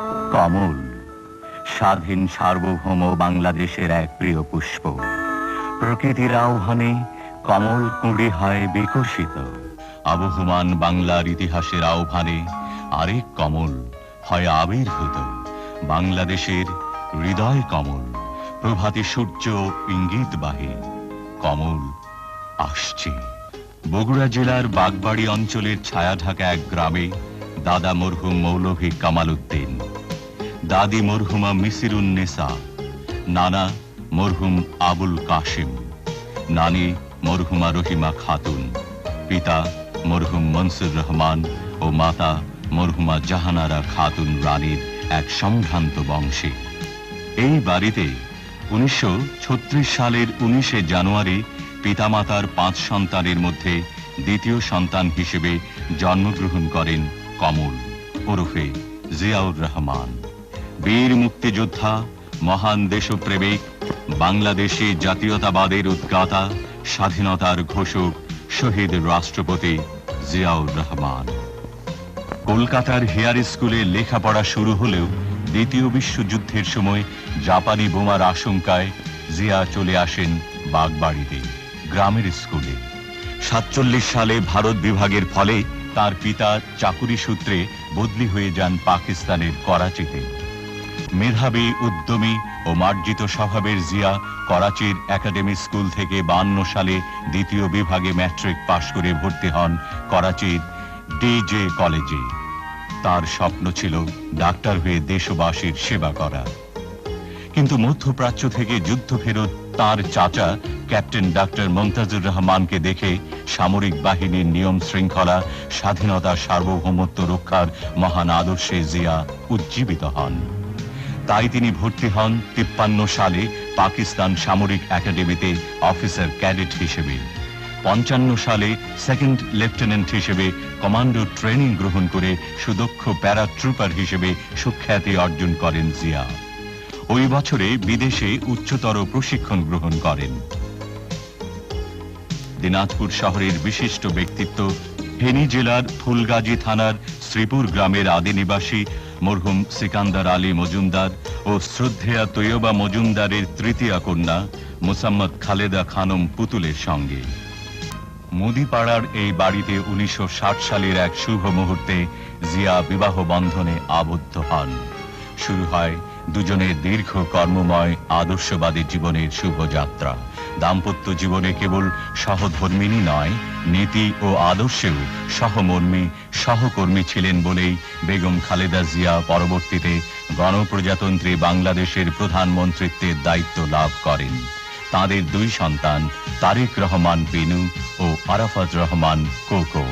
কমল স্বাধীন সার্বভৌম বাংলাদেশের এক প্রিয় পুষ্প। প্রকৃতির আহ্বানে কমল কুঁড়ি হয় বিকশিত। আবহমান বাংলার ইতিহাসের আহ্বানে আরেক কমল হয় আবির্ভূত। বাংলাদেশের হৃদয় কমল, প্রভাতী সূর্য ইঙ্গিতবাহী। কমল আসছে। বগুড়া জেলার বাগবাড়ি অঞ্চলের ছায়াঢাকা এক গ্রামে দাদা মরহুম মৌলভী কামাল উদ্দিন, দাদি মরহুমা মিসিরুন্নেসা, নানা মরহুম আবুল কাশিম, নানি মরহুমা রহিমা খাতুন, পিতা মরহুম মনসুর রহমান ও মাতা মরহুমা জাহানারা খাতুন রানীর এক সম্ভ্রান্ত বংশে। এই বাড়িতে 1936 সালের 19 জানুয়ারি পিতামাতার 5 সন্তানের মধ্যে দ্বিতীয় সন্তান হিসেবে জন্মগ্রহণ করেন কমল ওরফে জিয়াউর রহমান। বীর মুক্তিযোদ্ধা, মহান দেশপ্রেমিক, বাংলাদেশী জাতীয়তাবাদের উদ্গাতা, স্বাধীনতার ঘোষক, শহীদ রাষ্ট্রপতি জিয়াউর রহমান। কলকাতার হেয়ার স্কুলে লেখাপড়া শুরু হলেও দ্বিতীয় বিশ্বযুদ্ধের সময় জাপানি বোমার আশঙ্কায় জিয়া চলে আসেন বাগবাড়িতে গ্রামের স্কুলে। 47 সালে ভারত বিভাগের ফলে তার পিতা চাকুরি সূত্রে বদলি হয়ে যান পাকিস্তানের করাচিতে। মেধাবী, উদ্যমী ও মার্জিত স্বভাবের জিয়া করাচির একাডেমি স্কুল থেকে 52 সালে দ্বিতীয় বিভাগে ম্যাট্রিক পাশ করে ভর্তি হন করাচির ডিজে কলেজে। তার স্বপ্ন ছিল ডাক্তার হয়ে দেশবাসীর সেবা করা। কিন্তু মধ্যপ্রাচ্য থেকে যুদ্ধ ফেরত তার চাচা ক্যাপ্টেন ডাক্তার মমতাজুর রহমানকে দেখে সামরিক বাহিনীর নিয়ম শৃঙ্খলা, স্বাধীনতা, সার্বভৌমত্ব রক্ষার মহান আদর্শে জিয়া উজ্জীবিত হন। তাই তিনি ভর্তি হন 53 সালে পাকিস্তান সামরিক একাডেমিতে অফিসার ক্যাডেট হিসেবে। 55 সালে সেকেন্ড লেফটেন্যান্ট হিসেবে কমান্ডো ট্রেনিং গ্রহণ করে সুদক্ষ প্যারাট্রুপার হিসেবে সুখ্যাতি অর্জন করেন জিয়া। ওই বছরে বিদেশে উচ্চতর প্রশিক্ষণ গ্রহণ করেন। দিনাজপুর শহরের বিশিষ্ট ব্যক্তিত্ব, ফেনী জেলার ফুলগাজী থানার শ্রীপুর গ্রামের আদি নিবাসী মরহুম সিকান্দার আলী মজুমদার ও শ্রদ্ধেয়া তৈয়বা মজুমদারের তৃতীয় কন্যা মোসাম্মদ খালেদা খানম পুতুলের সঙ্গে মুদিপাড়ার এই বাড়িতে 1960 সালের এক শুভ মুহূর্তে জিয়া বিবাহ বন্ধনে আবদ্ধ হন। শুরু হয় দুজনের দীর্ঘ কর্মময় আদর্শবাদী জীবনের শুভযাত্রা। দাম্পত্য জীবনে কেবল সহধর্মিনী নয়, নীতি ও আদর্শেও সহমর্মী, সহকর্মী ছিলেন বলেই বেগম খালেদা জিয়া পরবর্তীতে গণপ্রজাতন্ত্রী বাংলাদেশের প্রধানমন্ত্রীত্বের দায়িত্ব লাভ করেন। তাদের 2 সন্তান তারেক রহমান বিনু ও আরাফাত রহমান কোকো।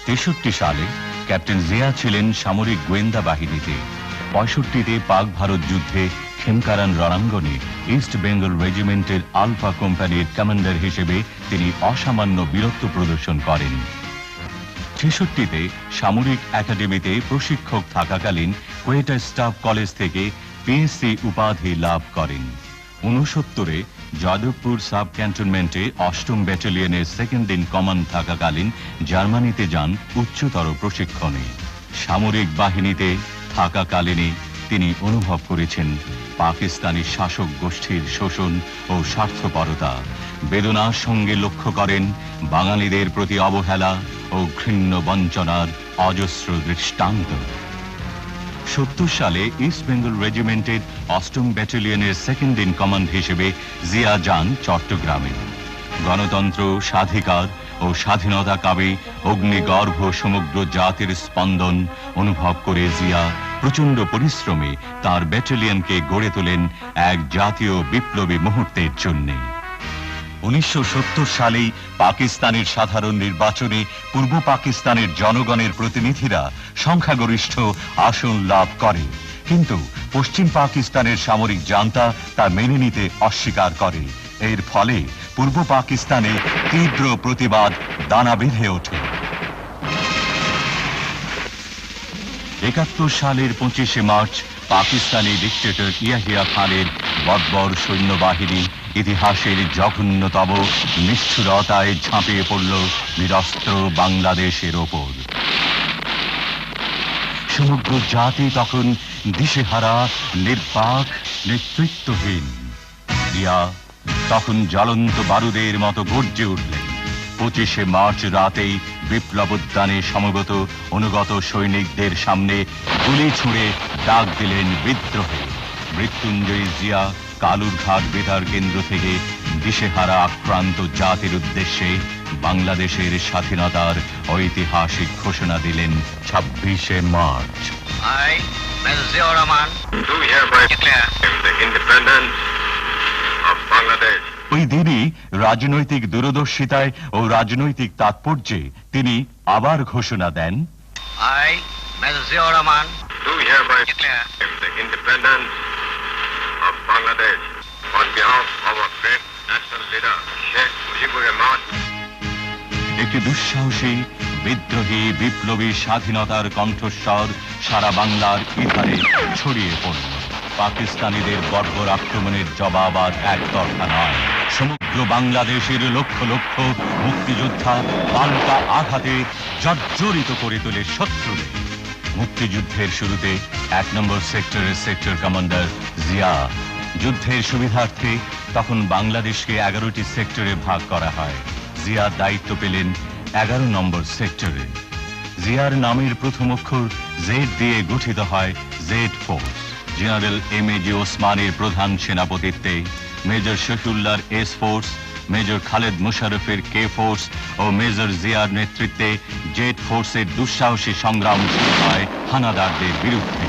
63 সালে ক্যাপ্টেন জিয়া ছিলেন সামরিক গোয়েন্দা বাহিনীতে। 65-তে পাক ভারত যুদ্ধে খেমকারান রণাঙ্গনে ইস্ট বেঙ্গল রেজিমেন্টের আলফা কোম্পানির কমান্ডার হিসেবে তিনি অসামান্য বীরত্ব প্রদর্শন করেন। 66-তে সামরিক একাডেমিতে প্রশিক্ষক থাকাকালীন কোয়েটা স্টাফ কলেজ থেকে পিএসসি উপাধি লাভ করেন। 69-এ যাদবপুর সাব ক্যান্টনমেন্টে 8ম ব্যাটালিয়নের সেকেন্ড ইন কমান্ড থাকাকালীন জার্মানিতে যান উচ্চতর প্রশিক্ষণে। সামরিক বাহিনীতে থাকাকালীনই তিনি অনুভব করেছেন পাকিস্তানি শাসক গোষ্ঠীর শোষণ ও স্বার্থপরতা। বেদনার সঙ্গে লক্ষ্য করেন বাঙালিদের প্রতি অবহেলা ও ঘৃণ্য বঞ্চনার অজস্র দৃষ্টান্ত। 70 সালে ইস্ট বেঙ্গল রেজিমেন্টের 8ম ব্যাটালিয়নের সেকেন্ড ইন কমান্ড হিসেবে জিয়া যান চট্টগ্রামে। গণতন্ত্র, স্বাধিকার ও স্বাধীনতা কামী অগ্নিগর্ভ সমগ্র জাতির স্পন্দন অনুভব করে জিয়া প্রচণ্ড পরিশ্রমে তার ব্যাটালিয়নকে গড়ে তোলেন এক জাতীয় বিপ্লবী মুহূর্তের জন্যে। 1970 সালেই পাকিস্তানের সাধারণ নির্বাচনে পূর্ব পাকিস্তানের জনগণের প্রতিনিধিরা সংখ্যাগরিষ্ঠ আসন লাভ করে, কিন্তু পশ্চিম পাকিস্তানের সামরিক জান্তা তা মেনে নিতে অস্বীকার করে। এর ফলে পূর্ব পাকিস্তানে তীব্র প্রতিবাদ দানা বেঁধে ওঠে। 71 সালের 25শে মার্চ পাকিস্তানি ডিক্টেটর ইয়াহিয়া খানের বর্বর সৈন্যবাহিনী ইতিহাসের জঘন্যতম নিষ্ঠুরতায় ঝাঁপিয়ে পড়ল নিরস্ত্র বাংলাদেশের ওপর। সমগ্র জাতি তখন দিশেহারা, নির্বাক, নেতৃত্বহীন। জিয়া তখন জ্বলন্ত বারুদের মতো গর্জে উঠলেন। 25শে মার্চ রাতেই বিপ্লব উদ্যানে সমবেত অনুগত সৈনিকদের সামনে গুলি ছুঁড়ে ডাক দিলেন বিদ্রোহে। মৃত্যুঞ্জয়ী জিয়া কালুরঘাট বেতার কেন্দ্র থেকে দিশেহারা আক্রান্ত জাতির উদ্দেশ্যে বাংলাদেশের স্বাধীনতার ঐতিহাসিক ঘোষণা দিলেন 26শে March. I, Mr. Ziaur Rahman, do hereby declare the independence of Bangladesh. ওই দিনই রাজনৈতিক দূরদর্শিতায় ও রাজনৈতিক তাৎপর্যে তিনি আবার ঘোষণা দেন, I, Mr. Ziaur Rahman, Do hereby declare the independence of Bangladesh on behalf of our great national leader, Sheikh Mujibur Rahman. একটি দুঃসাহসী, বিদ্রোহী, বিপ্লবী স্বাধীনতার কণ্ঠস্বর সারা বাংলার ইধারে ছড়িয়ে পড়ল। পাকিস্তানিদের বর্বর আক্রমণের জবাব আর একতরফা নয়। সমগ্র বাংলাদেশের লক্ষ লক্ষ মুক্তিযোদ্ধা পাল্টা আঘাতে জর্জরিত করে তোলে শত্রুদের। মুক্তিযুদ্ধের শুরুতে 1 নম্বর সেক্টরের সেক্টর কমান্ডার জিয়া। যুদ্ধের সুবিধার্থে তখন বাংলাদেশকে 11টি সেক্টরে ভাগ করা হয়। জিয়া দায়িত্ব পেলেন 11 নম্বর সেক্টরে। জিয়ার নামের প্রথম অক্ষর জেড দিয়ে গঠিত হয় জেড ফোর্স। General MAG. ওসমানের প্রধান সেনাপতিত্বে মেজর শফিউল্লাহর এস ফোর্স, মেজর খালেদ মুশারফের কে ফোর্স ও মেজর জিয়ার নেতৃত্বে জেড ফোর্সের দুঃসাহসী সংগ্রাম শুরু হয় হানাদারদের বিরুদ্ধে।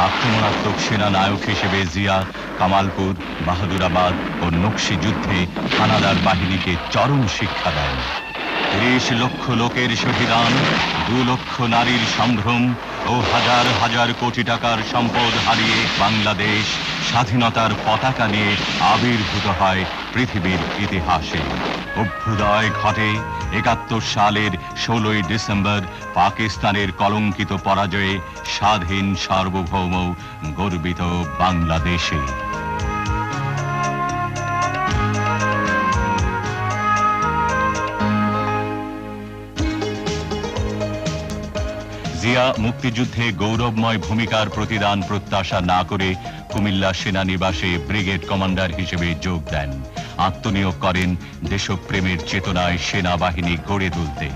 আক্রমণাত্মক সেনা নায়ক হিসেবে জিয়া কামালপুর, বাহাদুরাবাদ ও নকশি যুদ্ধে হানাদার বাহিনীকে চরম শিক্ষা দেন। 30 লক্ষ লোকের শহীদান, 2 লক্ষ নারীর সম্ভ্রম ও হাজার হাজার কোটি টাকার সম্পদ হারিয়ে বাংলাদেশ স্বাধীনতার পতাকা নিয়ে আবির্ভূত হয় পৃথিবীর ইতিহাসে। অভ্যুদয় ঘটে 71 সালের 16ই ডিসেম্বর পাকিস্তানের কলঙ্কিত পরাজয়ে স্বাধীন, সার্বভৌম, গর্বিত বাংলাদেশে। জিয়া মুক্তিযুদ্ধে গৌরবময় ভূমিকার প্রতিদান প্রত্যাশা না করে কুমিল্লা সেনানিবাসে ব্রিগেড কমান্ডার হিসেবে যোগ দেন। আত্মনিয়োগ করেন দেশপ্রেমের চেতনায় সেনাবাহিনী গড়ে তুলতে।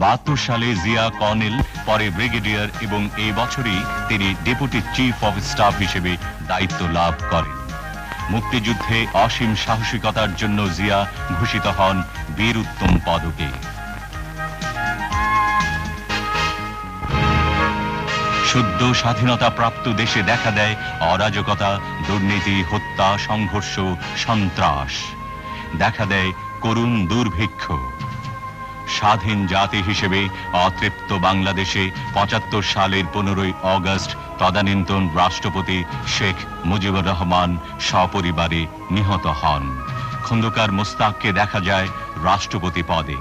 72 সালে জিয়া কর্নেল, পরে ব্রিগেডিয়ার এবং এই বছরই তিনি ডেপুটি চিফ অফ স্টাফ হিসেবে দায়িত্ব লাভ করেন। মুক্তিযুদ্ধে অসীম সাহসিকতার জন্য জিয়া ভূষিত হন বীর উত্তম পদকে। সদ্য স্বাধীনতা প্রাপ্ত দেশে দেখা দেয় অরাজকতা, দুর্নীতি, হত্যা, সংঘর্ষ, সন্ত্রাস। দেখা দেয় করুণ দুর্ভিক্ষ। স্বাধীন জাতি হিসেবে অতৃপ্ত বাংলাদেশে 75 সালের 15ই অগস্ট তদানীন্তন রাষ্ট্রপতি শেখ মুজিবুর রহমান সপরিবারে নিহত হন। খন্দকার মোস্তাককে দেখা যায় রাষ্ট্রপতি পদে।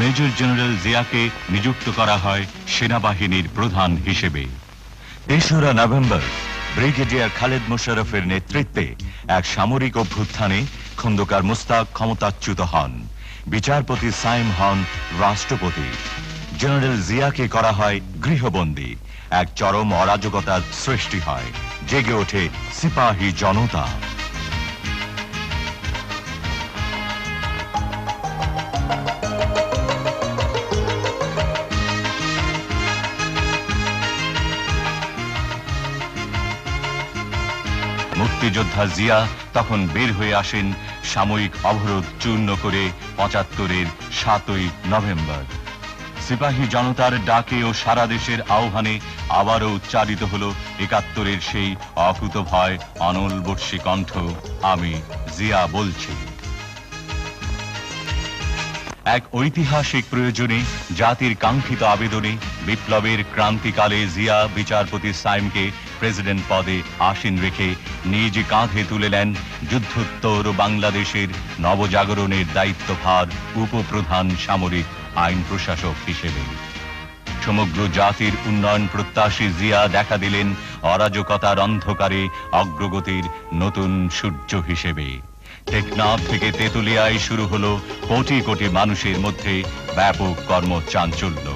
মেজর জেনারেল জিয়াকে নিযুক্ত করা হয় সেনাবাহিনীর প্রধান হিসেবে। 3রা নভেম্বর ব্রিগেডিয়ার খালেদ মুশারফের নেতৃত্বে এক সামরিক অভ্যুত্থানে খন্দকার মোস্তাক ক্ষমতাচ্যুত হন। বিচারপতি সাইম হন রাষ্ট্রপতি। জেনারেল জিয়াকে করা হয় গৃহবন্দী। এক চরম অরাজকতার সৃষ্টি হয়। জেগে ওঠে সিপাহী জনতা। মুক্তিযোদ্ধা জিয়া তখন বের হয়ে আসেন সাময়িক অবরোধ চূর্ণ করে 75-এর 7ই নভেম্বর। সিপাহী জনতার ডাকে ও সারা দেশের আহ্বানে আবারও উচ্চারিত হলো 71-এর সেই অকুতভয় অনলবর্ষী কণ্ঠ, আমি জিয়া বলছি। এক ঐতিহাসিক প্রয়োজনে, জাতির কাঙ্ক্ষিত আবেদনে বিপ্লবের ক্রান্তিকালে জিয়া বিচারপতি সাইমকে প্রেসিডেন্ট পদে আসীন রেখে নিজ কাঁধে তুলে নেন যুদ্ধোত্তর বাংলাদেশের নবজাগরণের দায়িত্বভার উপপ্রধান সামরিক আইন প্রশাসক হিসেবে। সমগ্র জাতির উন্নয়ন প্রত্যাশী জিয়া দেখা দিলেন অরাজকতার অন্ধকারে অগ্রগতির নতুন সূর্য হিসেবে। টেকনাফ থেকে তেতুলিয়ায় শুরু হলো কোটি কোটি মানুষের মধ্যে ব্যাপক কর্মচাঞ্চল্য।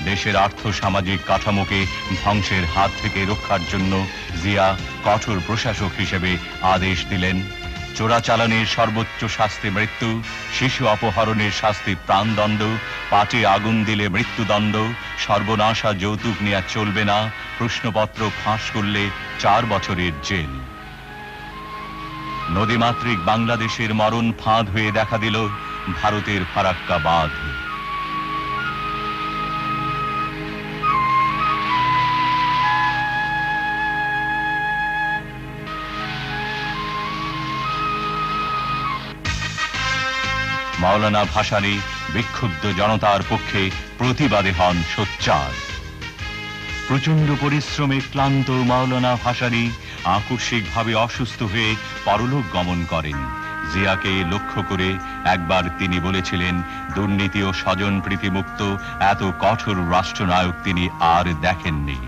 দেশের আর্থ সামাজিক কাঠামোকে ধ্বংসের হাত থেকে রক্ষার জন্য জিয়া কঠোর প্রশাসক হিসেবে আদেশ দিলেন। চোরাচালানের সর্বোচ্চ শাস্তি মৃত্যু, শিশু অপহরণের শাস্তি প্রাণদণ্ড, পাটে আগুন দিলে মৃত্যুদণ্ড, সর্বনাশা যৌতুক নেওয়া চলবে না, প্রশ্নপত্র ফাঁস করলে 4 বছরের জেল। নদীমাতৃক বাংলাদেশের মরণ ফাঁদ হয়ে দেখা দিল ভারতের ফারাক্কা বাঁধ। মাওলানা ভাসানী বিক্ষুব্ধ জনতার পক্ষে প্রতিবাদে হন সোচ্চার। প্রচন্ড পরিশ্রমে ক্লান্ত মাওলানা ভাসানী আকস্মিকভাবে অসুস্থ হয়ে পরলোক গমন করেন। জিয়াকে লক্ষ্য করে একবার তিনি বলেছিলেন, দুর্নীতি ও স্বজন প্রীতিমুক্ত এত কঠোর রাষ্ট্রনায়ক তিনি আর দেখেননি।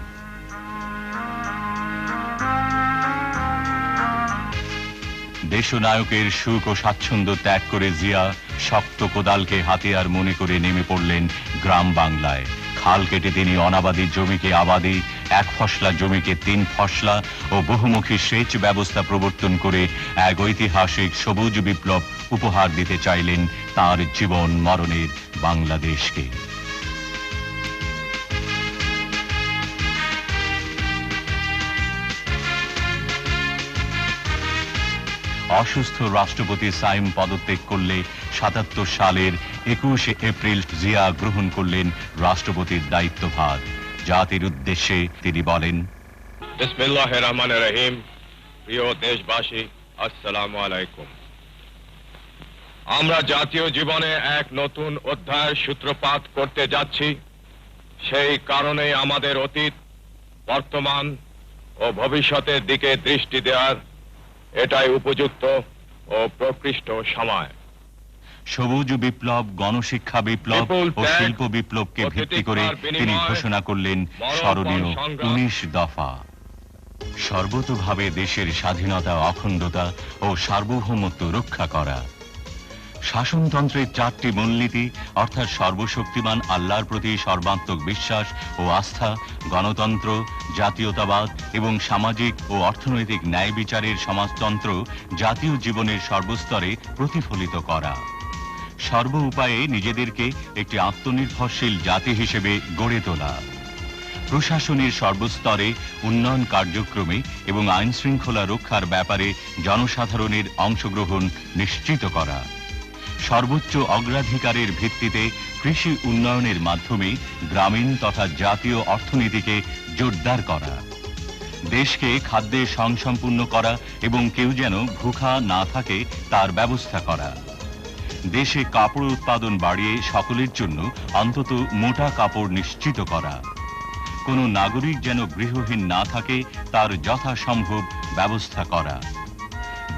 দেশনায়কের সুখ ও স্বাচ্ছন্দ্য ত্যাগ করে জিয়া শক্ত কোদালকে হাতিয়ার মনে করে নেমে পড়লেন গ্রাম বাংলায়। খাল কেটে তিনি অনাবাদী জমিকে আবাদি, 1 ফসলা জমিকে 3 ফসলা ও বহুমুখী সেচ ব্যবস্থা প্রবর্তন করে এক ঐতিহাসিক সবুজ বিপ্লব উপহার দিতে চাইলেন তার জীবন মরণের বাংলাদেশকে। অসুস্থ রাষ্ট্রপতি সাইম পদত্যাগ করলে 77 সালের 21 এপ্রিল জিয়া গ্রহণ করলেন রাষ্ট্রপতির দায়িত্বভার। জাতির উদ্দেশ্যে তিনি বলেন, বিসমিল্লাহির রহমানির রহিম। প্রিয় দেশবাসী, আসসালামু আলাইকুম। আমরা জাতীয় জীবনে এক নতুন অধ্যায়ের সূত্রপাত করতে যাচ্ছি। সেই কারণে আমাদের অতীত, বর্তমান ও ভবিষ্যতের দিকে দৃষ্টি দেওয়ার এটাই উপযুক্ত ও প্রকৃষ্ট সময়। সবুজ বিপ্লব, গণশিক্ষা বিপ্লব ও শিল্প বিপ্লবকে ভিত্তি করে তিনি ঘোষণা করলেন স্মরণীয় 19 দফা। সর্বতোভাবে দেশের স্বাধীনতা, অখণ্ডতা ও সার্বভৌমত্ব রক্ষা করা। শাসনতন্ত্রের 4টি মূলনীতি অর্থাৎ সর্বশক্তিমান আল্লাহর প্রতি সর্বাত্মক বিশ্বাস ও আস্থা, গণতন্ত্র, জাতীয়তাবাদ এবং সামাজিক ও অর্থনৈতিক ন্যায় বিচারের সমাজতন্ত্র জাতীয় জীবনের সর্বস্তরে প্রতিফলিত করা। সর্ব উপায়ে নিজেদেরকে একটি আত্মনির্ভরশীল জাতি হিসেবে গড়ে তোলা। প্রশাসনের সর্বস্তরে উন্নয়ন কার্যক্রমে এবং আইন শৃঙ্খলা রক্ষার ব্যাপারে জনসাধারণের অংশগ্রহণ নিশ্চিত করা। সর্বোচ্চ অগ্রাধিকারের ভিত্তিতে কৃষি উন্নয়নের মাধ্যমে গ্রামীণ তথা জাতীয় অর্থনীতিকে জোরদার করা। দেশকে খাদ্যে স্বয়ংসম্পূর্ণ করা এবং কেউ যেন ভুখা না থাকে তার ব্যবস্থা করা। দেশে কাপড় উৎপাদন বাড়িয়ে সকলের জন্য অন্তত মোটা কাপড় নিশ্চিত করা। কোনো নাগরিক যেন গৃহহীন না থাকে তার যথাসম্ভব ব্যবস্থা করা।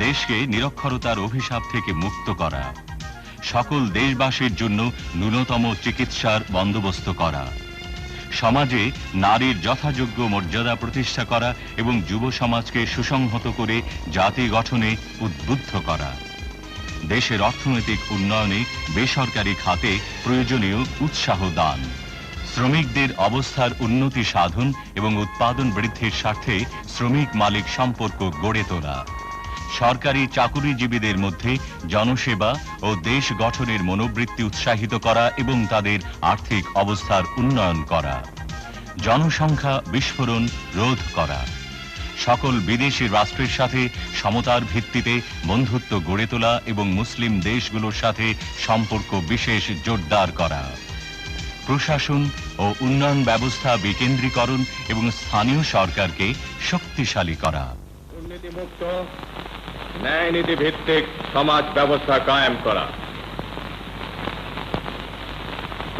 দেশকে নিরক্ষরতার অভিশাপ থেকে মুক্ত করা। সকল দেশবাসীর জন্য ন্যূনতম চিকিৎসার বন্দোবস্ত করা। সমাজে নারীর যথাযোগ্য মর্যাদা প্রতিষ্ঠা করা এবং যুব সমাজকে সুসংহত করে জাতি গঠনে উদ্বুদ্ধ করা। দেশের অর্থনৈতিক উন্নয়নে বেসরকারি খাতে প্রয়োজনীয় উৎসাহ দান। শ্রমিকদের অবস্থার উন্নতি সাধন এবং উৎপাদন বৃদ্ধির স্বার্থে শ্রমিক মালিক সম্পর্ক গড়ে তোলা। সরকারি চাকুরিজীবীদের মধ্যে জনসেবা ও দেশ গঠনের মনোবৃত্তি উৎসাহিত করা এবং তাদের আর্থিক অবস্থার উন্নয়ন করা। জনসংখ্যা বিস্ফোরণ রোধ করা। সকল বিদেশি রাষ্ট্রের সাথে সমতার ভিত্তিতে বন্ধুত্ব গড়ে তোলা এবং মুসলিম দেশগুলোর সাথে সম্পর্ক বিশেষ জোরদার করা। প্রশাসন ও উন্নয়ন ব্যবস্থা বিকেন্দ্রীকরণ এবং স্থানীয় সরকারকে শক্তিশালী করা। দুর্নীতিমুক্ত, ন্যায় নীতি ভিত্তিক সমাজ ব্যবস্থা কায়েম করা,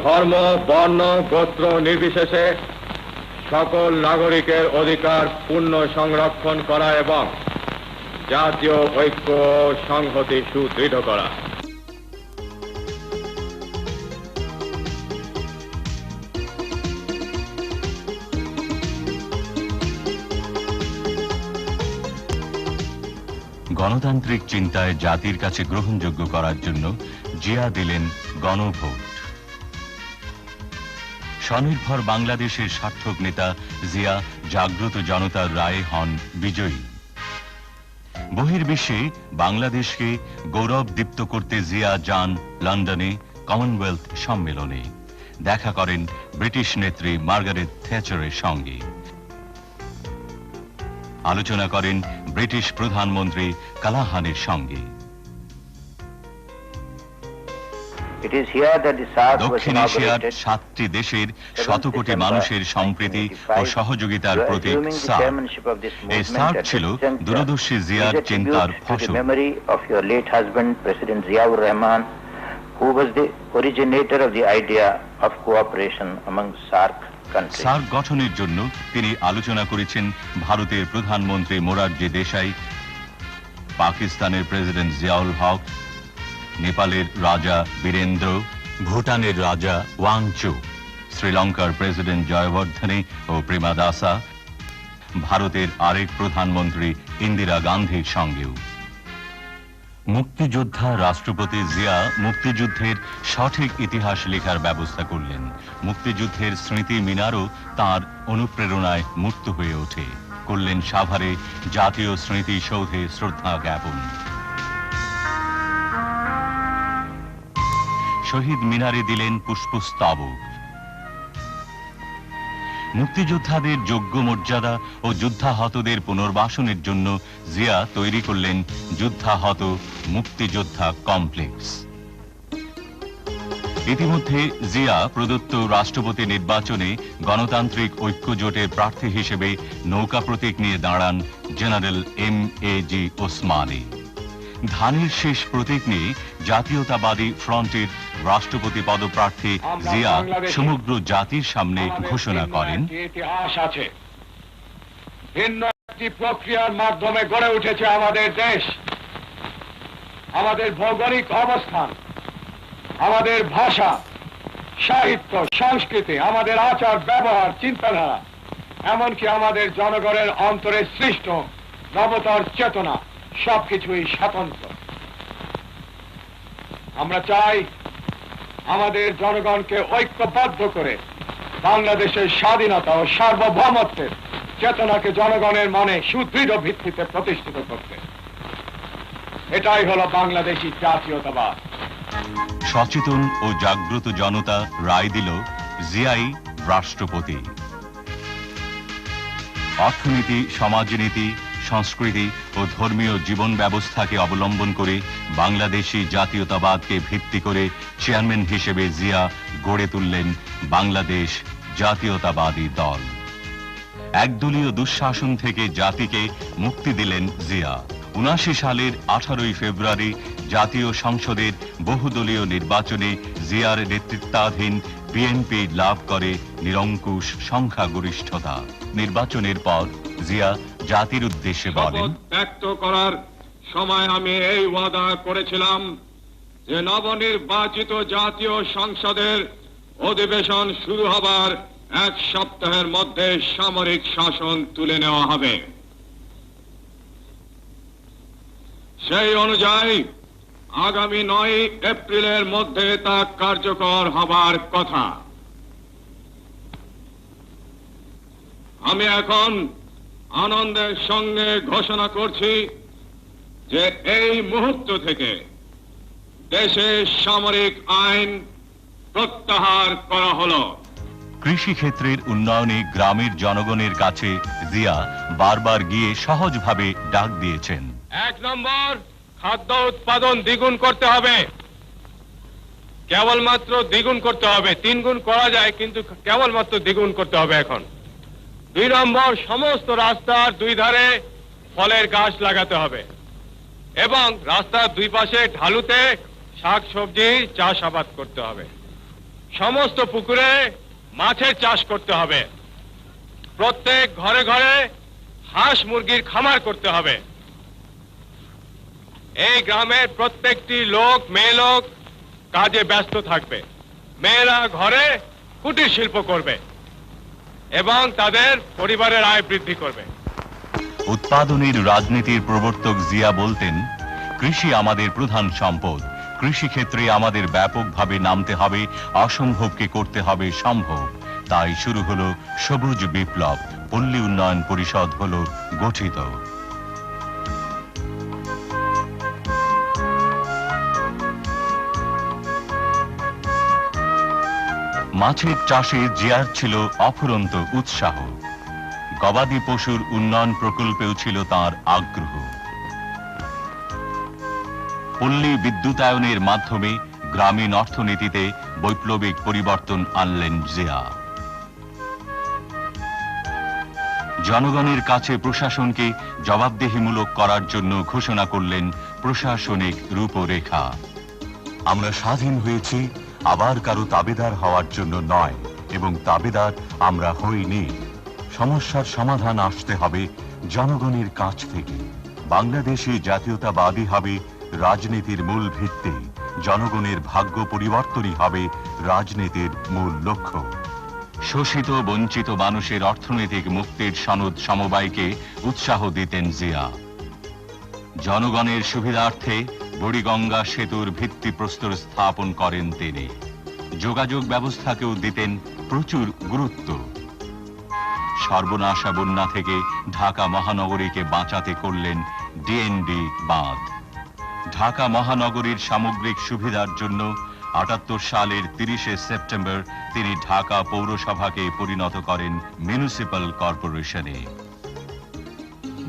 ধর্ম, বর্ণ, গোত্র নির্বিশেষে সকল নাগরিকের অধিকার পূর্ণ সংরক্ষণ করা এবং জাতীয় ঐক্য ও সংহতি সুদৃঢ় করা। গণতান্ত্রিক চিন্তায় জাতির কাছে গ্রহণযোগ্য করার জন্য জিয়া দিলেন গণভোট। স্বনির্ভর বাংলাদেশের সার্থক নেতা জিয়া জাগ্রত জনতার রায়ে হন বিজয়ী। বহির্বিশ্বে বাংলাদেশকে গৌরবদীপ্ত করতে জিয়া যান লন্ডনে কমনওয়েলথ সম্মেলনে, দেখা করেন ব্রিটিশ নেত্রী মার্গারেট থ্যাচারের সঙ্গে, আলোচনা করেন ব্রিটিশ প্রধানমন্ত্রী কালাহানের সঙ্গে। দক্ষিণ এশিয়ার 7টি দেশের 100 কোটি মানুষের সম্প্রীতি ও সহযোগিতার প্রতীক সার্ক। এই সার্ক ছিল দূরদর্শী জিয়ার চিন্তার ফসল। সার্ক গঠনের জন্য তিনি আলোচনা করেছেন ভারতের প্রধানমন্ত্রী মোরারজি দেশাই, পাকিস্তানের প্রেসিডেন্ট জিয়াউল হক, নেপালের রাজা বীরেন্দ্র, ভুটানের রাজা ওয়াংচু, শ্রীলঙ্কার প্রেসিডেন্ট জয়বর্ধনে ও প্রেমাদাসা, ভারতের আরেক প্রধানমন্ত্রী ইন্দিরা গান্ধীর সঙ্গেও। মুক্তিযোদ্ধা রাষ্ট্রপতি জিয়া মুক্তিযুদ্ধের সঠিক ইতিহাস লেখার ব্যবস্থা করলেন। মুক্তিযুদ্ধের স্মৃতি মিনারও তাঁর অনুপ্রেরণায় মূর্ত হয়ে ওঠে। করলেন সাভারে জাতীয় স্মৃতিসৌধে শ্রদ্ধা জ্ঞাপন। শহীদ মিনারে দিলেন পুষ্পস্তবক। মুক্তিযোদ্ধাদের যোগ্য মর্যাদা ও যুদ্ধাহতদের পুনর্বাসনের জন্য জিয়া তৈরি করলেন যুদ্ধাহত মুক্তিযোদ্ধা কমপ্লেক্স। ইতিমধ্যে জিয়া প্রদত্ত রাষ্ট্রপতি নির্বাচনে গণতান্ত্রিক ঐক্য জোটের প্রার্থী হিসেবে নৌকা প্রতীক নিয়ে দাঁড়ান জেনারেল M.A.G. ওসমানী। ধানের শেষ প্রতীক নিয়ে জাতীয়তাবাদী ফ্রন্টের রাষ্ট্রপতি পদপ্রার্থী জিয়া সমগ্র জাতির সামনে ঘোষণা করেন, ইতিহাস আছে, ভিন্ন একটি প্রক্রিয়ার মাধ্যমে গড়ে উঠেছে আমাদের দেশ। আমাদের ভৌগোলিক অবস্থান, আমাদের ভাষা, সাহিত্য, সংস্কৃতি, আমাদের আচার ব্যবহার, চিন্তাধারা, এমনকি আমাদের জনগণের অন্তরে সৃষ্ট নবতর চেতনা সবকিছুই স্বতন্ত্র। আমরা চাই আমাদের জনগণকে ঐক্যবদ্ধ করে বাংলাদেশের স্বাধীনতা ও সার্বভৌমত্বের চেতনাকে জনগণের মনে সুদৃঢ় ভিত্তিতে প্রতিষ্ঠিত করতে। এটাই হলো বাংলাদেশী জাতীয়তাবাদ। সচেতন ও জাগ্রত জনতা রায় দিল জিয়াই রাষ্ট্রপতি। অর্থনীতি, সমাজনীতি, সংস্কৃতি ও ধর্মীয় জীবন ব্যবস্থাকে অবলম্বন করে বাংলাদেশী জাতীয়তাবাদকে ভিত্তি করে চেয়ারম্যান হিসেবে জিয়া গড়ে তুললেন বাংলাদেশ জাতীয়তাবাদী দল। একদলীয় দুঃশাসন থেকে জাতিকে মুক্তি দিলেন জিয়া। ৭৯ সালের 18 ফেব্রুয়ারি জাতীয় সংসদের বহুদলীয় নির্বাচনে জিয়ার নেতৃত্বাধীন বিএনপি লাভ করে নিরঙ্কুশ সংখ্যাগরিষ্ঠতা। নির্বাচনের পর জিয়া জাতির উদ্দেশ্যে বলেন, ব্যক্ত করার সময় আমি এই ওয়াদা করেছিলাম যে নবনির্বাচিত জাতীয় সংসদের অধিবেশন শুরু হবার 1 সপ্তাহের মধ্যে সামরিক শাসন তুলে নেওয়া হবে। সেই অনুযায়ী আগামী 9 এপ্রিলের মধ্যে তা কার্যকর হবার কথা। আমি এখন আনন্দের সঙ্গে ঘোষণা করছি যে এই মুহূর্ত থেকে দেশে সামরিক আইন প্রত্যাহার করা হলো। কৃষি ক্ষেত্রের উন্নয়নে গ্রামের জনগণের কাছে জিয়া বারবার গিয়ে সহজভাবে ডাক দিয়েছেন। 1 নম্বর, খাদ্য উৎপাদন দ্বিগুণ করতে হবে। কেবলমাত্র দ্বিগুণ করতে হবে, 3 গুণ করা যায়, কিন্তু কেবলমাত্র দ্বিগুণ করতে হবে এখন। 2 নম্বর, সমস্ত রাস্তার 2 ধারে ফলের গাছ লাগাতে হবে। এবং রাস্তার দুই পাশে ঢালুতে শাকসবজি চাষাবাদ করতে হবে। সমস্ত পুকুরে মাছের চাষ করতে হবে। প্রত্যেক ঘরে ঘরে হাঁস মুরগির খামার করতে হবে। এই গ্রামের প্রত্যেকটি লোক, মেয়ে লোক কাজে ব্যস্ত থাকবে। মেয়েরা ঘরে কুটির শিল্প করবে এবং তাদের পরিবারের আয় বৃদ্ধি করবে। উৎপাদনের রাজনীতির প্রবর্তক জিয়া বলতেন, কৃষি আমাদের প্রধান সম্পদ। কৃষি ক্ষেত্রে আমাদের ব্যাপকভাবে নামতে হবে, অসম্ভবকে করতে হবে সম্ভব। তাই শুরু হলো সবুজ বিপ্লব। পল্লী উন্নয়ন পরিষদ হলো গঠিত। মাছের চাষে জিয়ার ছিল অফুরন্ত উৎসাহ। গবাদি পশুর উন্নয়ন প্রকল্পেও ছিল তার আগ্রহ। পল্লী বিদ্যুতায়নের মাধ্যমে গ্রামীণ অর্থনীতিতে বৈপ্লবিক পরিবর্তন আনলেন জিয়া। জনগণের কাছে প্রশাসনকে জবাবদিহিমূলক করার জন্য ঘোষণা করলেন প্রশাসনিক রূপরেখা। আমরা স্বাধীন হয়েছি আবার কারো তাবেদার হওয়ার জন্য নয়, এবং তাবেদার আমরা হইনি। সমস্যার সমাধান আসতে হবে জনগণের কাছ থেকে। বাংলাদেশে জাতীয়তাবাদী হবে রাজনীতির মূল ভিত্তি। জনগণের ভাগ্য পরিবর্তনই হবে রাজনীতির মূল লক্ষ্য। শোষিত বঞ্চিত মানুষের অর্থনৈতিক মুক্তির সনদ সমবায়কে উৎসাহ দিতেন জিয়া। জনগণের সুবিধার্থে বুড়িগঙ্গা সেতুর ভিত্তিপ্রস্তর স্থাপন করেন তিনি। যোগাযোগ ব্যবস্থাকেও দিতেন প্রচুর গুরুত্ব। সর্বনাশা বন্যা থেকে ঢাকা মহানগরীকে বাঁচাতে করলেন ডিএনডি বাঁধ। ঢাকা মহানগরীর সামগ্রিক সুবিধার জন্য ৭৮ সালের ৩০শে সেপ্টেম্বর তিনি ঢাকা পৌরসভাকে পরিণত করেন মিউনিসিপ্যাল কর্পোরেশনে।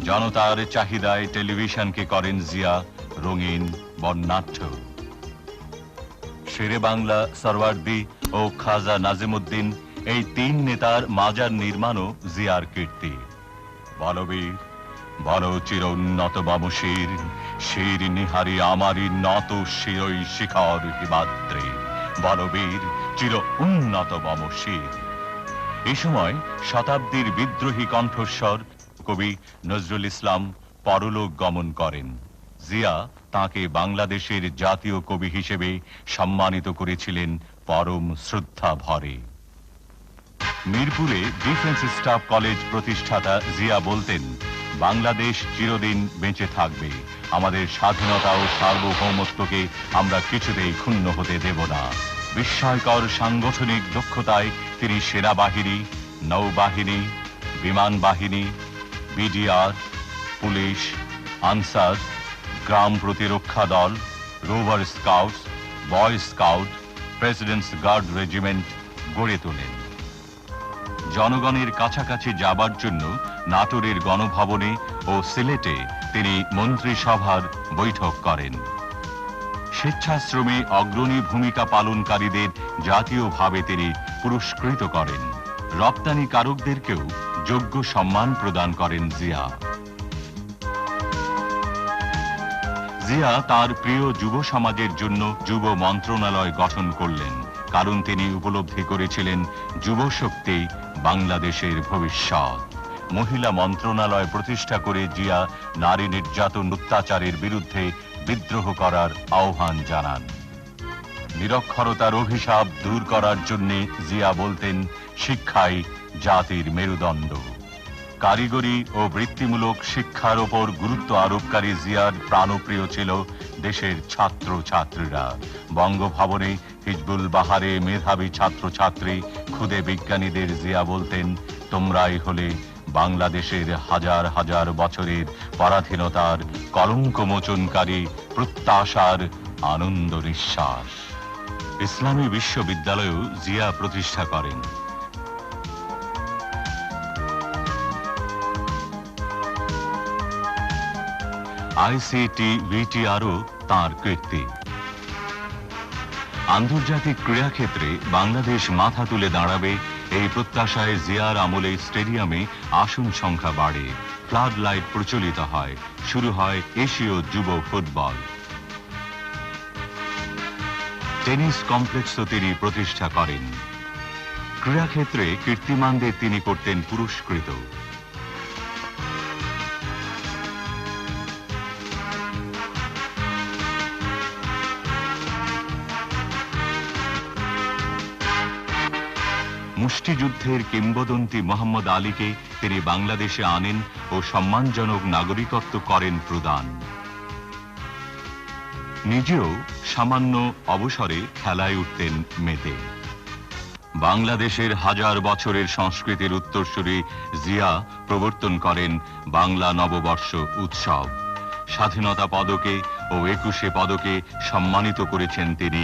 জনতার চাহিদায় টেলিভিশনকে করেন জিয়া রঙিন বর্ণাঢ্য। শেরে বাংলা সরওয়ার্দী ও খাজা নাজিমুদ্দিন, এই তিন নেতার মাজার নির্মাণও জিয়ার কীর্তি। বলবীর বল চির উন্নত বামশির, শির নিহারি আমারি নত শিরই শিখর হিমাদ্রি। বলবীর চির উন্নত বামশির। এই সময় শতাব্দীর বিদ্রোহী কণ্ঠস্বর কবি নজরুল ইসলাম পরলোক গমন করেন। জিয়া তাকে বাংলাদেশের জাতীয় কবি হিসেবে সম্মানিত করেছিলেন পরম শ্রদ্ধা ভরে। মিরপুরে ডিফেন্স স্টাফ কলেজ প্রতিষ্ঠাতা জিয়া বলতেন, বাংলাদেশ চিরদিন বেঁচে থাকবে। আমাদের স্বাধীনতা ও সার্বভৌমত্বকে আমরা কিছুতেই ক্ষুণ্ণ হতে দেব না। বিস্ময়কর সাংগঠনিক দক্ষতায় তিনি সেনাবাহিনী, নৌবাহিনী, বিমান বাহিনী, বিডিআর, পুলিশ, আনসার, গ্রাম প্রতিরক্ষা দল, rover scouts, boy scout, presidents guard regiment গড়ে তোলেন। জনগণের কাছাকাছি যাবার জন্য নাটোরের গণভবনে ও সিলেটে তিনি মন্ত্রিসভার বৈঠক করেন। স্বেচ্ছাশ্রমে অগ্রণী ভূমিকা পালনকারীদের জাতীয়ভাবে তিনি পুরস্কৃত করেন। রপ্তানিকারকদেরকেও যোগ্য সম্মান প্রদান করেন জিয়া। জিয়া তার প্রিয় যুব সমাজের জন্য যুব মন্ত্রণালয় গঠন করলেন, কারণ তিনি উপলব্ধি করেছিলেন যুব শক্তি বাংলাদেশের ভবিষ্যৎ। মহিলা মন্ত্রণালয় প্রতিষ্ঠা করে জিয়া নারী নির্যাতন অত্যাচারের বিরুদ্ধে বিদ্রোহ করার আহ্বান জানান। নিরক্ষরতার অভিশাপ দূর করার জন্য জিয়া বলতেন, শিক্ষাই জাতির মেরুদণ্ড। কারিগরি ও বৃত্তিমূলক শিক্ষার ওপর গুরুত্ব আরোপকারী জিয়ার প্রাণপ্রিয় ছিল দেশের ছাত্র ছাত্রীরা। বঙ্গভবনে হিজবুল বাহারে মেধাবী ছাত্রছাত্রী, ক্ষুদে বিজ্ঞানীদের জিয়া বলতেন, তোমরাই হলে বাংলাদেশের হাজার হাজার বছরের পরাধীনতার কলঙ্কমোচনকারী প্রত্যাশার আনন্দ নিঃশ্বাস। ইসলামী বিশ্ববিদ্যালয়ও জিয়া প্রতিষ্ঠা করেন। আইসিটি ভিটিআরও তাঁর কীর্তি। আন্তর্জাতিক ক্রীড়াক্ষেত্রে বাংলাদেশ মাথা তুলে দাঁড়াবে, এই প্রত্যাশায় জিয়ার আমলে স্টেডিয়ামে আসন সংখ্যা বাড়ে। ফ্লাড লাইট প্রচলিত হয়, শুরু হয় এশীয় যুব ফুটবল। টেনিস কমপ্লেক্সও তিনি প্রতিষ্ঠা করেন। ক্রীড়াক্ষেত্রে কীর্তিমানদের তিনি করতেন পুরস্কৃত। মুষ্টিযুদ্ধের কিংবদন্তি মোহাম্মদ আলীকে তিনি বাংলাদেশে আনেন ও সম্মানজনক নাগরিকত্ব করেন প্রদান। নিজেও সামান্য অবসরে খেলায় উঠতেন মেতে। বাংলাদেশের হাজার বছরের সংস্কৃতির উত্তরসূরি জিয়া প্রবর্তন করেন বাংলা নববর্ষ উৎসব। স্বাধীনতা পদকে ও ২১শে পদকে সম্মানিত করেছেন তিনি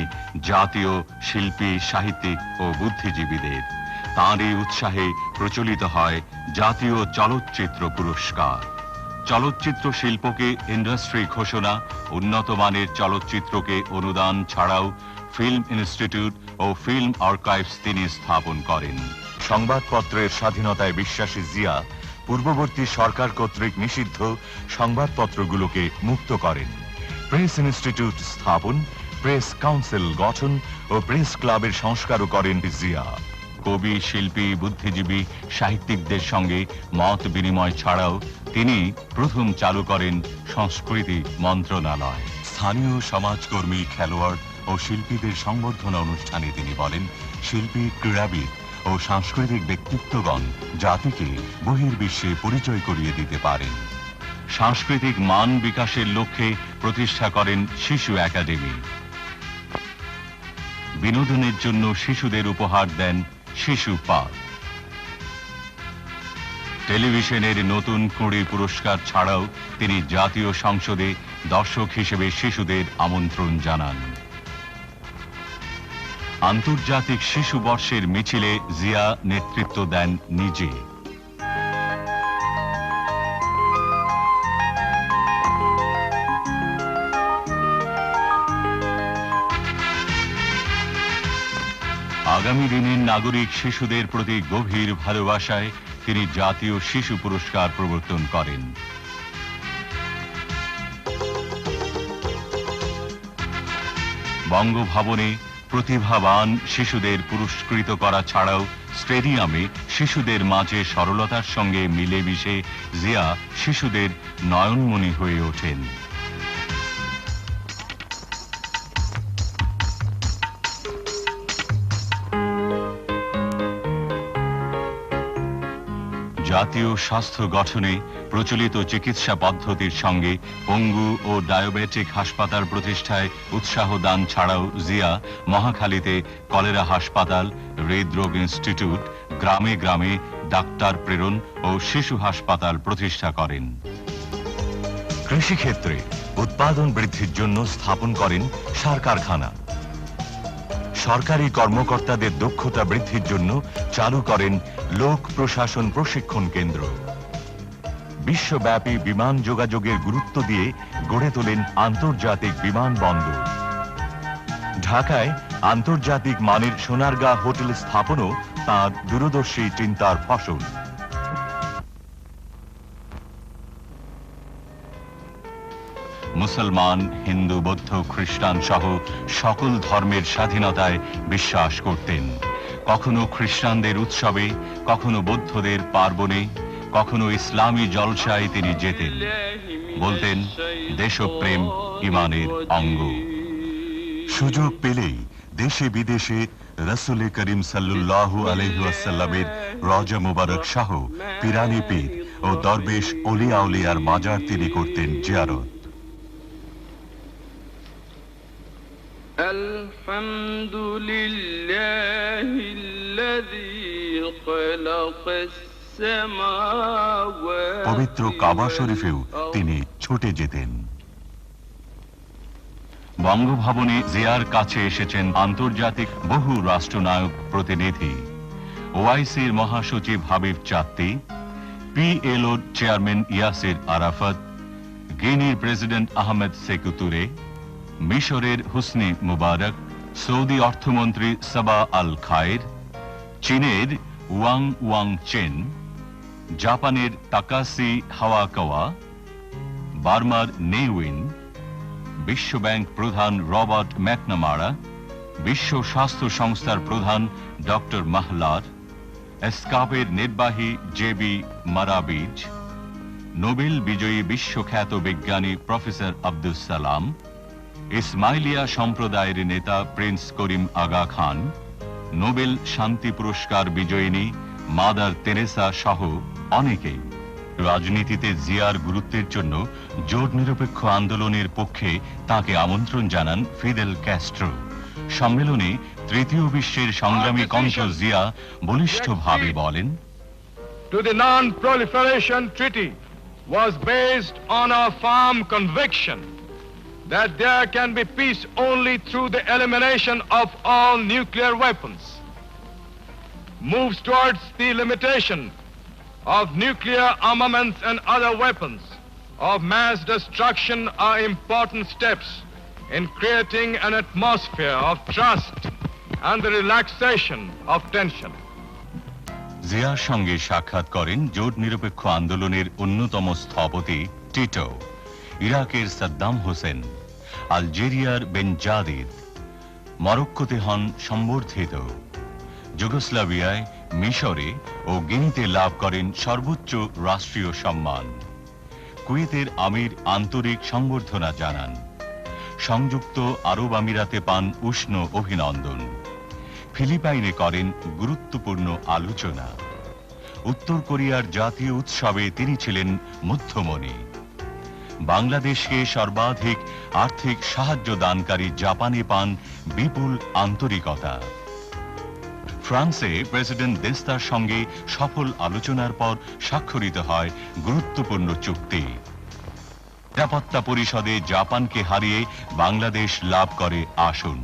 জাতীয় শিল্পী, সাহিত্যিক ও বুদ্ধিজীবীদের। তাঁরই উৎসাহে প্রচলিত হয় জাতীয় চলচ্চিত্র পুরস্কার। চলচ্চিত্র শিল্পকে ইন্ডাস্ট্রি ঘোষণা, উন্নত মানের চলচ্চিত্রকে অনুদান ছাড়াও ফিল্ম ইনস্টিটিউট ও ফিল্ম আর্কাইভস তিনি স্থাপন করেন। সংবাদপত্রের স্বাধীনতায় বিশ্বাসী জিয়া পূর্ববর্তী সরকার কর্তৃক নিষিদ্ধ সংবাদপত্রগুলোকে মুক্ত করেন। প্রেস ইনস্টিটিউট স্থাপন, প্রেস কাউন্সিল গঠন ও প্রেস ক্লাবের সংস্কারও করেন জিয়া। কবি, শিল্পী, বুদ্ধিজীবী, সাহিত্যিকদের সঙ্গে মত বিনিময় ছাড়াও তিনি প্রথম চালু করেন সংস্কৃতি মন্ত্রণালয়। স্থানীয় সমাজকর্মী, খেলোয়াড় ও শিল্পীদের সংবর্ধনা অনুষ্ঠানে তিনি বলেন, শিল্পী, ক্রীড়াবিদ ও সাংস্কৃতিক ব্যক্তিত্বগণ জাতিকে বহির্বিশ্বে পরিচয় করিয়ে দিতে পারেন। সাংস্কৃতিক মান বিকাশের লক্ষ্যে প্রতিষ্ঠা করেন শিশু একাডেমি। বিনোদনের জন্য শিশুদের উপহার দেন শিশু পার্ক। টেলিভিশনের নতুন কুঁড়ি পুরস্কার ছাড়াও তিনি জাতীয় সংসদে দর্শক হিসেবে শিশুদের আমন্ত্রণ জানান। আন্তর্জাতিক শিশু বর্ষের মিছিলে জিয়া নেতৃত্ব দেন নিজে। আগামী দিনের নাগরিক শিশুদের প্রতি গভীর ভালোবাসায় তিনি জাতীয় শিশু পুরস্কার প্রবর্তন করেন। বঙ্গভবনে প্রতিভাবান শিশুদের পুরস্কৃত করা ছাড়াও স্টেডিয়ামে শিশুদের মাঝে সরলতার সঙ্গে মিলেমিশে জিয়া শিশুদের নয়নমণি হয়ে ওঠেন। জাতীয় স্বাস্থ্য গঠনে প্রচলিত চিকিৎসা পদ্ধতির সঙ্গে পঙ্গু ও ডায়াবেটিক হাসপাতাল প্রতিষ্ঠায় উৎসাহ দান ছাড়াও জিয়া মহাখালীতে কলেরা হাসপাতাল, হৃদরোগ ইনস্টিটিউট, গ্রামে গ্রামে ডাক্তার প্রেরণ ও শিশু হাসপাতাল প্রতিষ্ঠা করেন। কৃষিক্ষেত্রে উৎপাদন বৃদ্ধির জন্য স্থাপন করেন সার কারখানা। সরকারি কর্মকর্তাদের দক্ষতা বৃদ্ধির জন্য চালু করেন লোক প্রশাসন প্রশিক্ষণ কেন্দ্র। বিশ্বব্যাপী বিমান যোগাযোগের গুরুত্ব দিয়ে গড়ে তোলেন আন্তর্জাতিক বিমানবন্দর। ঢাকায় আন্তর্জাতিক মানের সোনারগাঁ হোটেল স্থাপনও তাঁর দূরদর্শী চিন্তার ফসল। মুসলমান, হিন্দু, বৌদ্ধ, খ্রিস্টান সহ সকল ধর্মের স্বাধীনতায় বিশ্বাস করতেন। কখনো খ্রিস্টানদের উৎসবে, কখনো বৌদ্ধদের পার্বণে, কখনো ইসলামী জলসায় তিনি যেতেন। বলতেন, দেশপ্রেম ইমানের অঙ্গ। সুযোগ পেলেই দেশে বিদেশে রাসূল করিম সাল্লাল্লাহু আলাইহি ওয়াসাল্লামের রওজা মুবারক সহ পিরানি পীর ও দরবেশ ওলিয়া আউলিয়ার মাজার তিনি করতেন জিয়ারত। পবিত্র কাবা শরীফেও তিনি ছুটে যেতেন। বঙ্গভবনে জিয়ার কাছে এসেছেন আন্তর্জাতিক বহু রাষ্ট্রনায়ক প্রতিনিধি। ওআইসির মহাসচিব হাবিব চাত্তি, পিএলওর চেয়ারম্যান ইয়াসির আরাফাত, গিনির প্রেসিডেন্ট আহমেদ সেকু তুরে, মিশরের হুসনি মুবারক, সৌদি অর্থমন্ত্রী সাবা আল খায়ের, চীনের ওয়াং ওয়াং চেন, জাপানের তাকাসি হাওয়াকাওয়া, বার্মার নেউইন, বিশ্বব্যাংক প্রধান রবার্ট ম্যাকনামারা, বিশ্ব স্বাস্থ্য সংস্থার প্রধান ডক্টর মাহলার, এসকাপের নির্বাহী জেবি মারাবিজ, নোবেল বিজয়ী বিশ্বখ্যাত বিজ্ঞানী প্রফেসর আব্দুস সালাম, ইসমাইলিয়া সম্প্রদায়ের নেতা প্রিন্স করিম আগা খান, নোবেল শান্তি পুরস্কার বিজয়িনী মাদার তেরেসা সহ অনেকেই। রাজনীতিতে জিয়ার গুরুত্বের জন্য জোট নিরপেক্ষ আন্দোলনের পক্ষে তাকে আমন্ত্রণ জানান ফিদেল ক্যাস্ট্রো। সম্মেলনে তৃতীয় বিশ্বের সংগ্রামী কণ্ঠ জিয়া বলিষ্ঠভাবে বলেন, To the Non-Proliferation Treaty was based on a firm conviction that there can be peace only through the elimination of all nuclear weapons. Moves towards the limitation of nuclear armaments and other weapons of mass destruction are important steps in creating an atmosphere of trust and the relaxation of tension. জিয়ার সঙ্গে সাক্ষাৎ করেন জোট নিরপেক্ষ আন্দোলনের অন্যতম স্থপতি Tito, ইরাকের সাদ্দাম হোসেন, আলজেরিয়ার বেনজাদিদ, মরক্কোতে হন সম্বর্ধিত, যুগোস্লাভিয়ায়, মিশরে ও গিনিতে লাভ করেন সর্বোচ্চ রাষ্ট্রীয় সম্মান। কুয়েতের আমির আন্তরিক সংবর্ধনা জানান। সংযুক্ত আরব আমিরাতে পান উষ্ণ অভিনন্দন। ফিলিপাইনে করেন গুরুত্বপূর্ণ আলোচনা। উত্তর কোরিয়ার জাতীয় উৎসবে তিনি ছিলেন মধ্যমণি। বাংলাদেশকে সর্বাধিক আর্থিক সাহায্য দানকারী জাপানে পান বিপুল আন্তরিকতা। ফ্রান্সে প্রেসিডেন্ট দেস্তার সঙ্গে সফল আলোচনার পর স্বাক্ষরিত হয় গুরুত্বপূর্ণ চুক্তি। নিরাপত্তা পরিষদে জাপানকে হারিয়ে বাংলাদেশ লাভ করে আসন।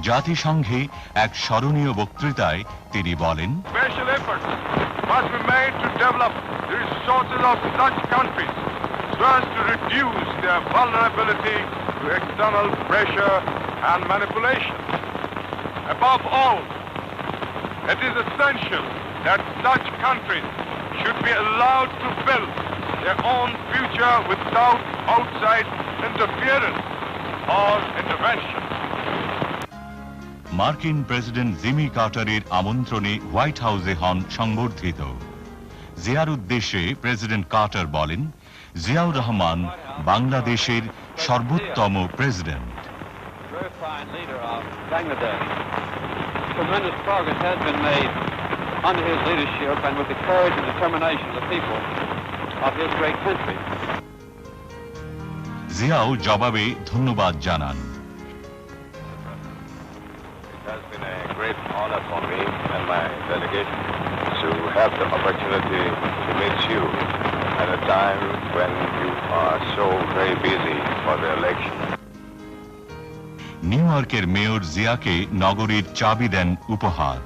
জাতিসংঘে এক স্মরণীয় বক্তৃতায় তিনি বলেন, Special efforts must be made to develop the resources of such countries so as to reduce their vulnerability to external pressure and manipulation. Above all, it is essential that such countries should be allowed to build their own future without outside interference or intervention. মার্কিন president Jimmy কার্টারের আমন্ত্রণে white হাউসে হন সংবর্ধিত। জিয়ার উদ্দেশ্যে president Carter বলেন, জিয়াউর রহমান বাংলাদেশের সর্বোত্তম president. Very fine leader of Bangladesh. Tremendous progress has been made under his leadership and with the courage and determination of the people of his great country. Xiao জবাবে ধন্যবাদ জানান। It has been a great honor for me and my delegation to have the opportunity to meet you at a time when you are so very busy for the election. New ইয়র্কের mayor জিয়াকে নগরীর চাবি দেন উপহার।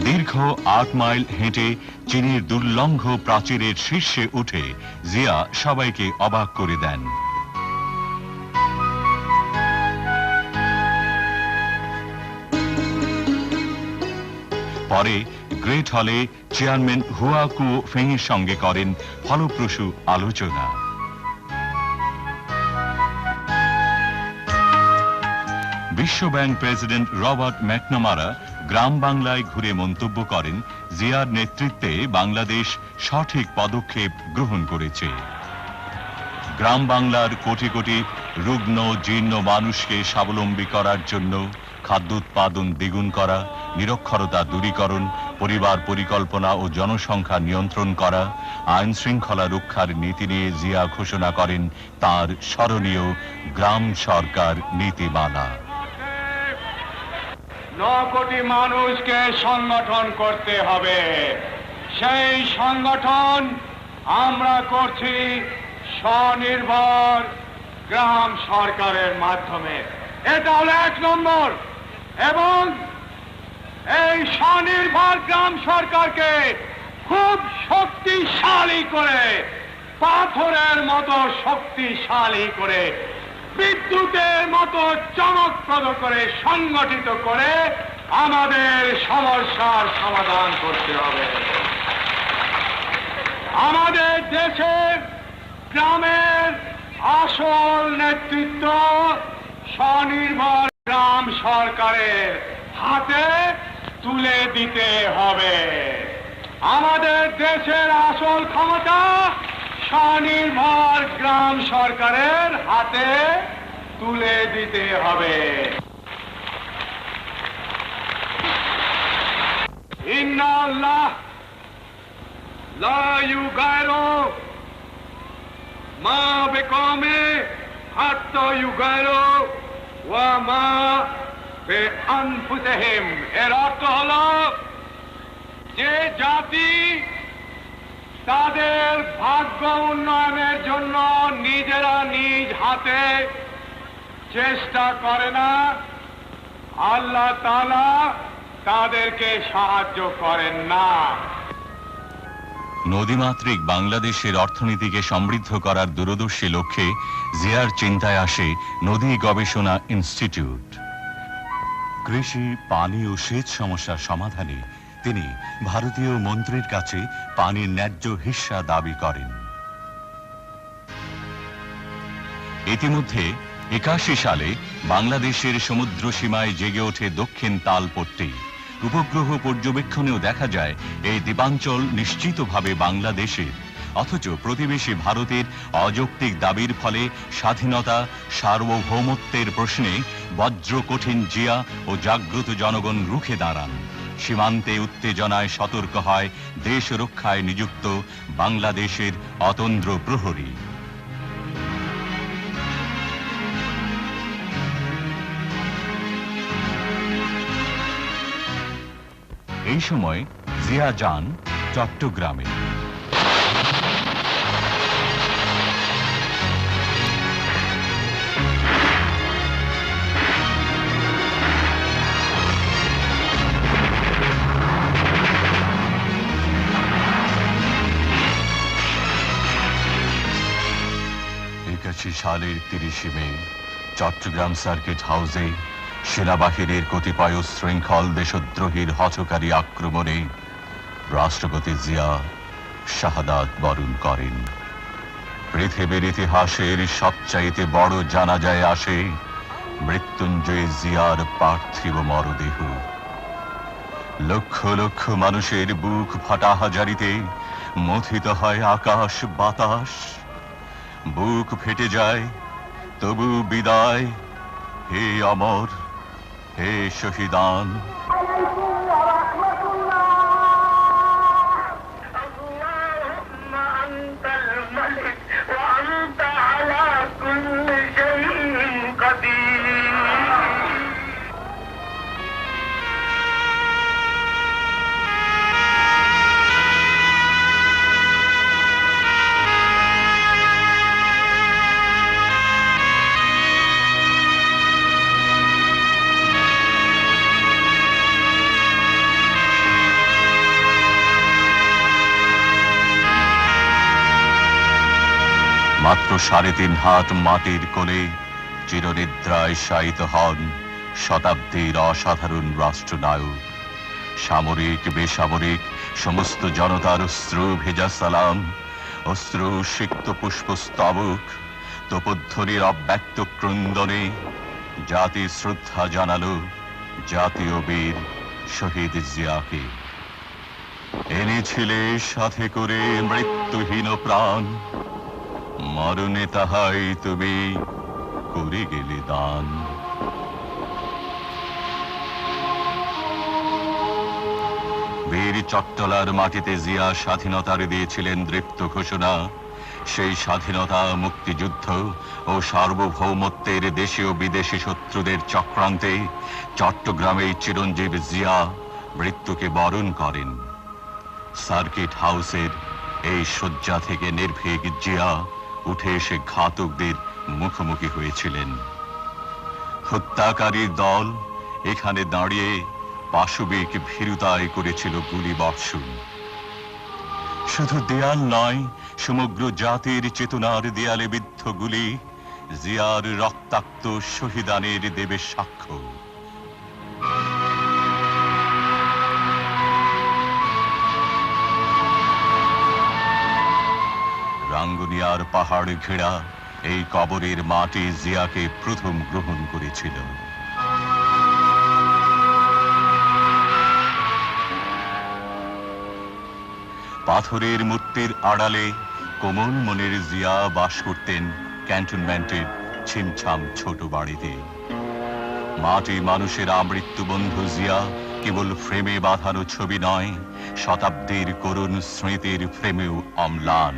দীর্ঘ ৮ mile হেঁটে চীনের দুর্লঙ্ঘ প্রাচীরের শীর্ষে উঠে জিয়া সবাইকে অবাক করে দেন। পরে গ্রেট হলে চেয়ারম্যান হুয়া কুও ফেংয়ের সঙ্গে করেন ফলপ্রসূ আলোচনা। বিশ্বব্যাংক প্রেসিডেন্ট রবার্ট ম্যাকনামারা গ্রাম বাংলায় ঘুরে মন্তব্য করেন, জিয়ার নেতৃত্বে বাংলাদেশ সঠিক পদক্ষেপ গ্রহণ করেছে। গ্রাম বাংলার কোটি কোটি রুগ্ন জীর্ণ মানুষকে স্বাবলম্বী করার জন্য খাদ্য উৎপাদন দ্বিগুণ করা, নিরক্ষরতা দূরীকরণ, পরিবার পরিকল্পনা ও জনসংখ্যা নিয়ন্ত্রণ করা, আইন শৃঙ্খলা রক্ষার নীতি নিয়ে জিয়া ঘোষণা করেন তার স্মরণীয় গ্রাম সরকার নীতিমালা। 9 কোটি মানুষকে সংগঠন করতে হবে। সেই সংগঠন আমরা করছি স্বনির্ভর গ্রাম সরকারের মাধ্যমে। এটা হলো 1 নম্বর। এবং এই স্বনির্ভর গ্রাম সরকারকে খুব শক্তিশালী করে, পাথরের মতো শক্তিশালী করে, বিদ্যুতের মতো চমকপ্রদ করে সংগঠিত করে আমাদের সমস্যার সমাধান করতে হবে। আমাদের দেশের গ্রামের আসল নেতৃত্ব স্বনির্ভর গ্রাম সরকারের হাতে তুলে দিতে হবে। আমাদের দেশের আসল ক্ষমতা স্বনির্ভর গ্রাম সরকারের হাতে তুলে দিতে হবে। ইন্নাল্লাহ লা ইউগাইরু মা বিকওমে হাত্তা ইউগাইরু ওয়া মা বিআনফুসিহিম। এর অর্থ হলো যে জাতি তাদের ভাগ্য উন্নয়নের জন্য নিজেরা নিজ হাতে চেষ্টা করে না, আল্লাহ তাআলা তাদেরকে সাহায্য করেন না। নদীমাতৃক বাংলাদেশের অর্থনীতিকে সমৃদ্ধ করার দূরদর্শী লক্ষ্যে জিয়ার চিন্তায় আসে নদী গবেষণা ইনস্টিটিউট। কৃষি, পানি ও সেচ সমস্যার সমাধানে তিনি ভারতীয় মন্ত্রীর কাছে পানির ন্যায্য হিস্সা দাবি করেন। ইতিমধ্যে 81 সালে বাংলাদেশের সমুদ্র সীমায় জেগে ওঠে দক্ষিণ তালপট্টি। উপগ্রহ পর্যবেক্ষণেও দেখা যায় এই দ্বীপাঞ্চল নিশ্চিতভাবে বাংলাদেশের, অথচ প্রতিবেশী ভারতের অযৌক্তিক দাবির ফলে স্বাধীনতা, সার্বভৌমত্বের প্রশ্নে বজ্র কঠিন জিয়া ও জাগ্রত জনগণ রুখে দাঁড়ান। সীমান্তে উত্তেজনায় সতর্ক হয় দেশ রক্ষায় নিযুক্ত বাংলাদেশের অতন্দ্র প্রহরী। এই সময় জিয়া যান চট্টগ্রামে। সালের 30 মে চট্টগ্রাম সার্কিট হাউসে সেনাবাহিনীর কতিপয় উচ্ছৃঙ্খল দেশদ্রোহীর হঠকারী আক্রমণে রাষ্ট্রপতি জিয়া শাহাদাত বরণ করেন। পৃথিবীর ইতিহাসের সবচাইতে বড় জানাজায় আসে মৃত্যুঞ্জয় জিয়ার পার্থিব মরদেহ। লক্ষ লক্ষ মানুষের বুক ফাটা হাজারিতে মথিত হয় আকাশ বাতাস। বুক ফেটে যায় তবু বিদায়, হে অমর, হে শহীদান। মাত্র 3.5 হাত মাটির কোলে চিরনিদ্রায় শায়িত হন শতাব্দীর অসাধারণ রাষ্ট্রনায়ক। সামরিক বেসামরিক সমস্ত জনতার অশ্রু ভেজা সালাম, অশ্রু সিক্ত পুষ্পস্তবক, তোপধ্বনির অব্যক্ত ক্রন্দনে জাতি শ্রদ্ধা জানালো জাতীয় বীর শহীদ জিয়াকে। এনেছিলে সাথে করে মৃত্যুহীন প্রাণ, মরণে তাহাই তুমি করে গেলে দান। বীর চট্টলার মাটিতে জিয়া স্বাধীনতার দিয়েছিলেন দৃপ্ত ঘোষণা। সেই স্বাধীনতা, মুক্তিযুদ্ধ ও সার্বভৌমত্বের দেশীয় বিদেশি শত্রুদের চক্রান্তে চট্টগ্রামে চিরঞ্জীব জিয়া মৃত্যুকে বরণ করেন। সার্কিট হাউসের এই শয্যা থেকে নির্ভীক জিয়া উঠে এসে ঘাতকদের মুখোমুখি হয়েছিলেন। হত্যাকারীর দল এখানে দাঁড়িয়ে পাশবিক ভীরুতায় করেছিল গুলি বর্ষণ। শুধু দেয়াল নয়, সমগ্র জাতির চেতনার দেয়ালে বিদ্ধ গুলি জিয়ার রক্তাক্ত শহীদানের দেবে সাক্ষ্য। লোহার পাহাড় ঘেরা এই কবরের মাটি জিয়াকে প্রথম গ্রহণ করেছিল। পাথরের মূর্তির আড়ালে কোমল মনের জিয়া বাস করতেন ক্যান্টনমেন্টের ছিমছাম ছোট বাড়িতে। মাটি মানুষের আমৃত্যু বন্ধু জিয়া কেবল ফ্রেমে বাঁধানো ছবি নয়, শতাব্দীর করুণ স্মৃতির ফ্রেমেও অম্লান।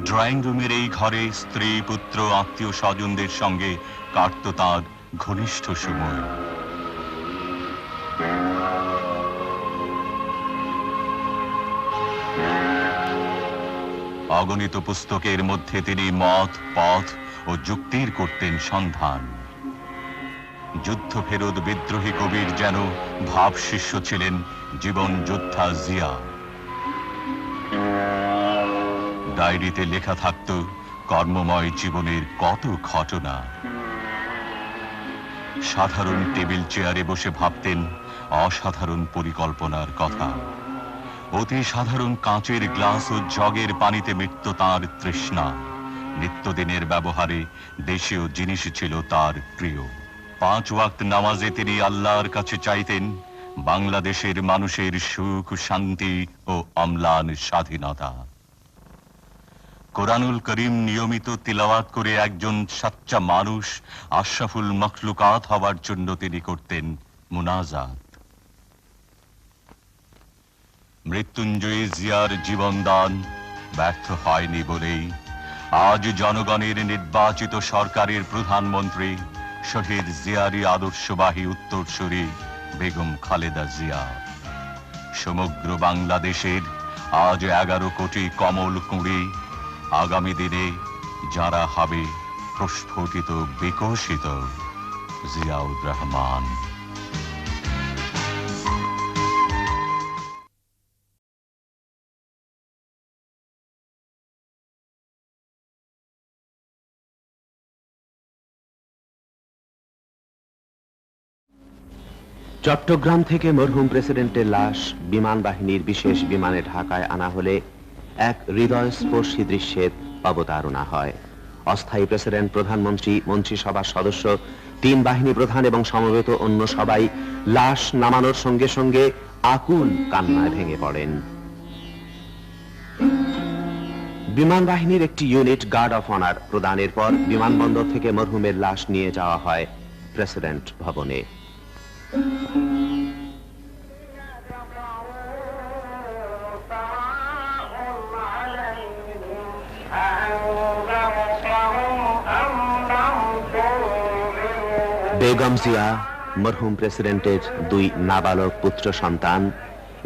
ড্রয়িং রুমের এই ঘরে স্ত্রী, পুত্র, আত্মীয় স্বজনদের সঙ্গে কাটত তাঁর ঘনিষ্ঠ সময়। অগণিত পুস্তকের মধ্যে তিনি মত, পথ ও যুক্তির করতেন সন্ধান। যুদ্ধ ফেরত বিদ্রোহী কবির যেন ভাব শিষ্য ছিলেন জীবন যোদ্ধা জিয়া। ডায়েরিতে লেখা থাকত কর্মময় জীবনের কত ঘটনা। সাধারণ টেবিল চেয়ারে বসে ভাবতেন অসাধারণ পরিকল্পনার কথা। অতি সাধারণ কাঁচের গ্লাস ও জগের পানিতে মিটত তাঁর তৃষ্ণা। নিত্যদিনের ব্যবহারে দেশীয় জিনিস ছিল তার প্রিয়। 5 ওয়াক্ত নামাজে তিনি আল্লাহর কাছে চাইতেন বাংলাদেশের মানুষের সুখ, শান্তি ও অম্লান স্বাধীনতা। কোরআনুল করিম নিয়মিত তিলাওয়াত করে একজন সাচ্চা মানুষ, আশরাফুল মখলুকাত হওয়ার জন্য তিনি করতেন মুনাজাত। মৃত্যুঞ্জয়ী জিয়ার জীবনদান ব্যর্থ হয়নি বলেই আজ জনগণের নির্বাচিত সরকারের প্রধানমন্ত্রী শহীদ জিয়ারই আদর্শবাহী উত্তরসূরি বেগম খালেদা জিয়া। সমগ্র বাংলাদেশের আজ 11 কোটি কমল কুঁড়ি, আগামী দিনে যারা হবে প্রস্ফুটিত, বিকশিত জিয়াউর রহমান। চট্টগ্রাম থেকে মরহুম প্রেসিডেন্টের লাশ বিমান বাহিনীর বিশেষ বিমানে ঢাকায় আনা হলে এক হৃদয়স্পর্শী দৃশ্যের অবতারণা হয়। অস্থায়ী প্রেসিডেন্ট, প্রধানমন্ত্রী, মন্ত্রিসভার সদস্য, 3 বাহিনী প্রধান এবং সমবেত অন্য সবাই লাশ নামানোর সঙ্গে সঙ্গে আকুল কান্নায় ভেঙে পড়েন। বিমান বাহিনীর একটি ইউনিট গার্ড অফ অনার প্রদানের পর বিমানবন্দর থেকে মরহুমের লাশ নিয়ে যাওয়া হয় প্রেসিডেন্ট ভবনে। বেগম জিয়া মরহুম প্রেসিডেন্টের 2 নাবালক পুত্র সন্তান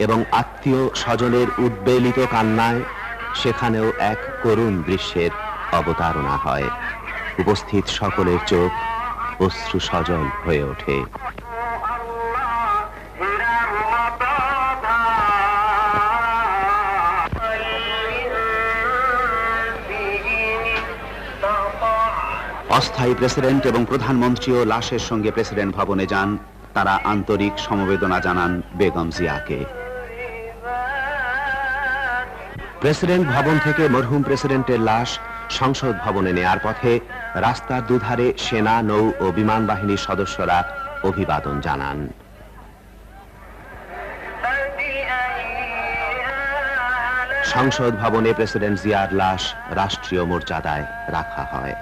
এবং আত্মীয় স্বজনের উদ্বেলিত কান্নায় সেখানেও এক করুণ দৃশ্যের অবতারণা হয়। উপস্থিত সকলের চোখ অশ্রু সজল হয়ে ওঠে। অস্থায়ী প্রেসিডেন্ট এবং প্রধানমন্ত্রীও লাশের সঙ্গে প্রেসিডেন্ট ভবনে যান। তারা আন্তরিক সমবেদনা জানান বেগম জিয়াকে। প্রেসিডেন্ট ভবন থেকে মরহুম প্রেসিডেন্টের লাশ সংসদ ভবনে নেয়ার পথে রাস্তার দুধারে সেনা, নৌ ও বিমান বাহিনীর সদস্যরা অভিবাদন জানান। সংসদ ভবনে প্রেসিডেন্ট জিয়ার লাশ রাষ্ট্রীয় মর্যাদায় রাখা হয়।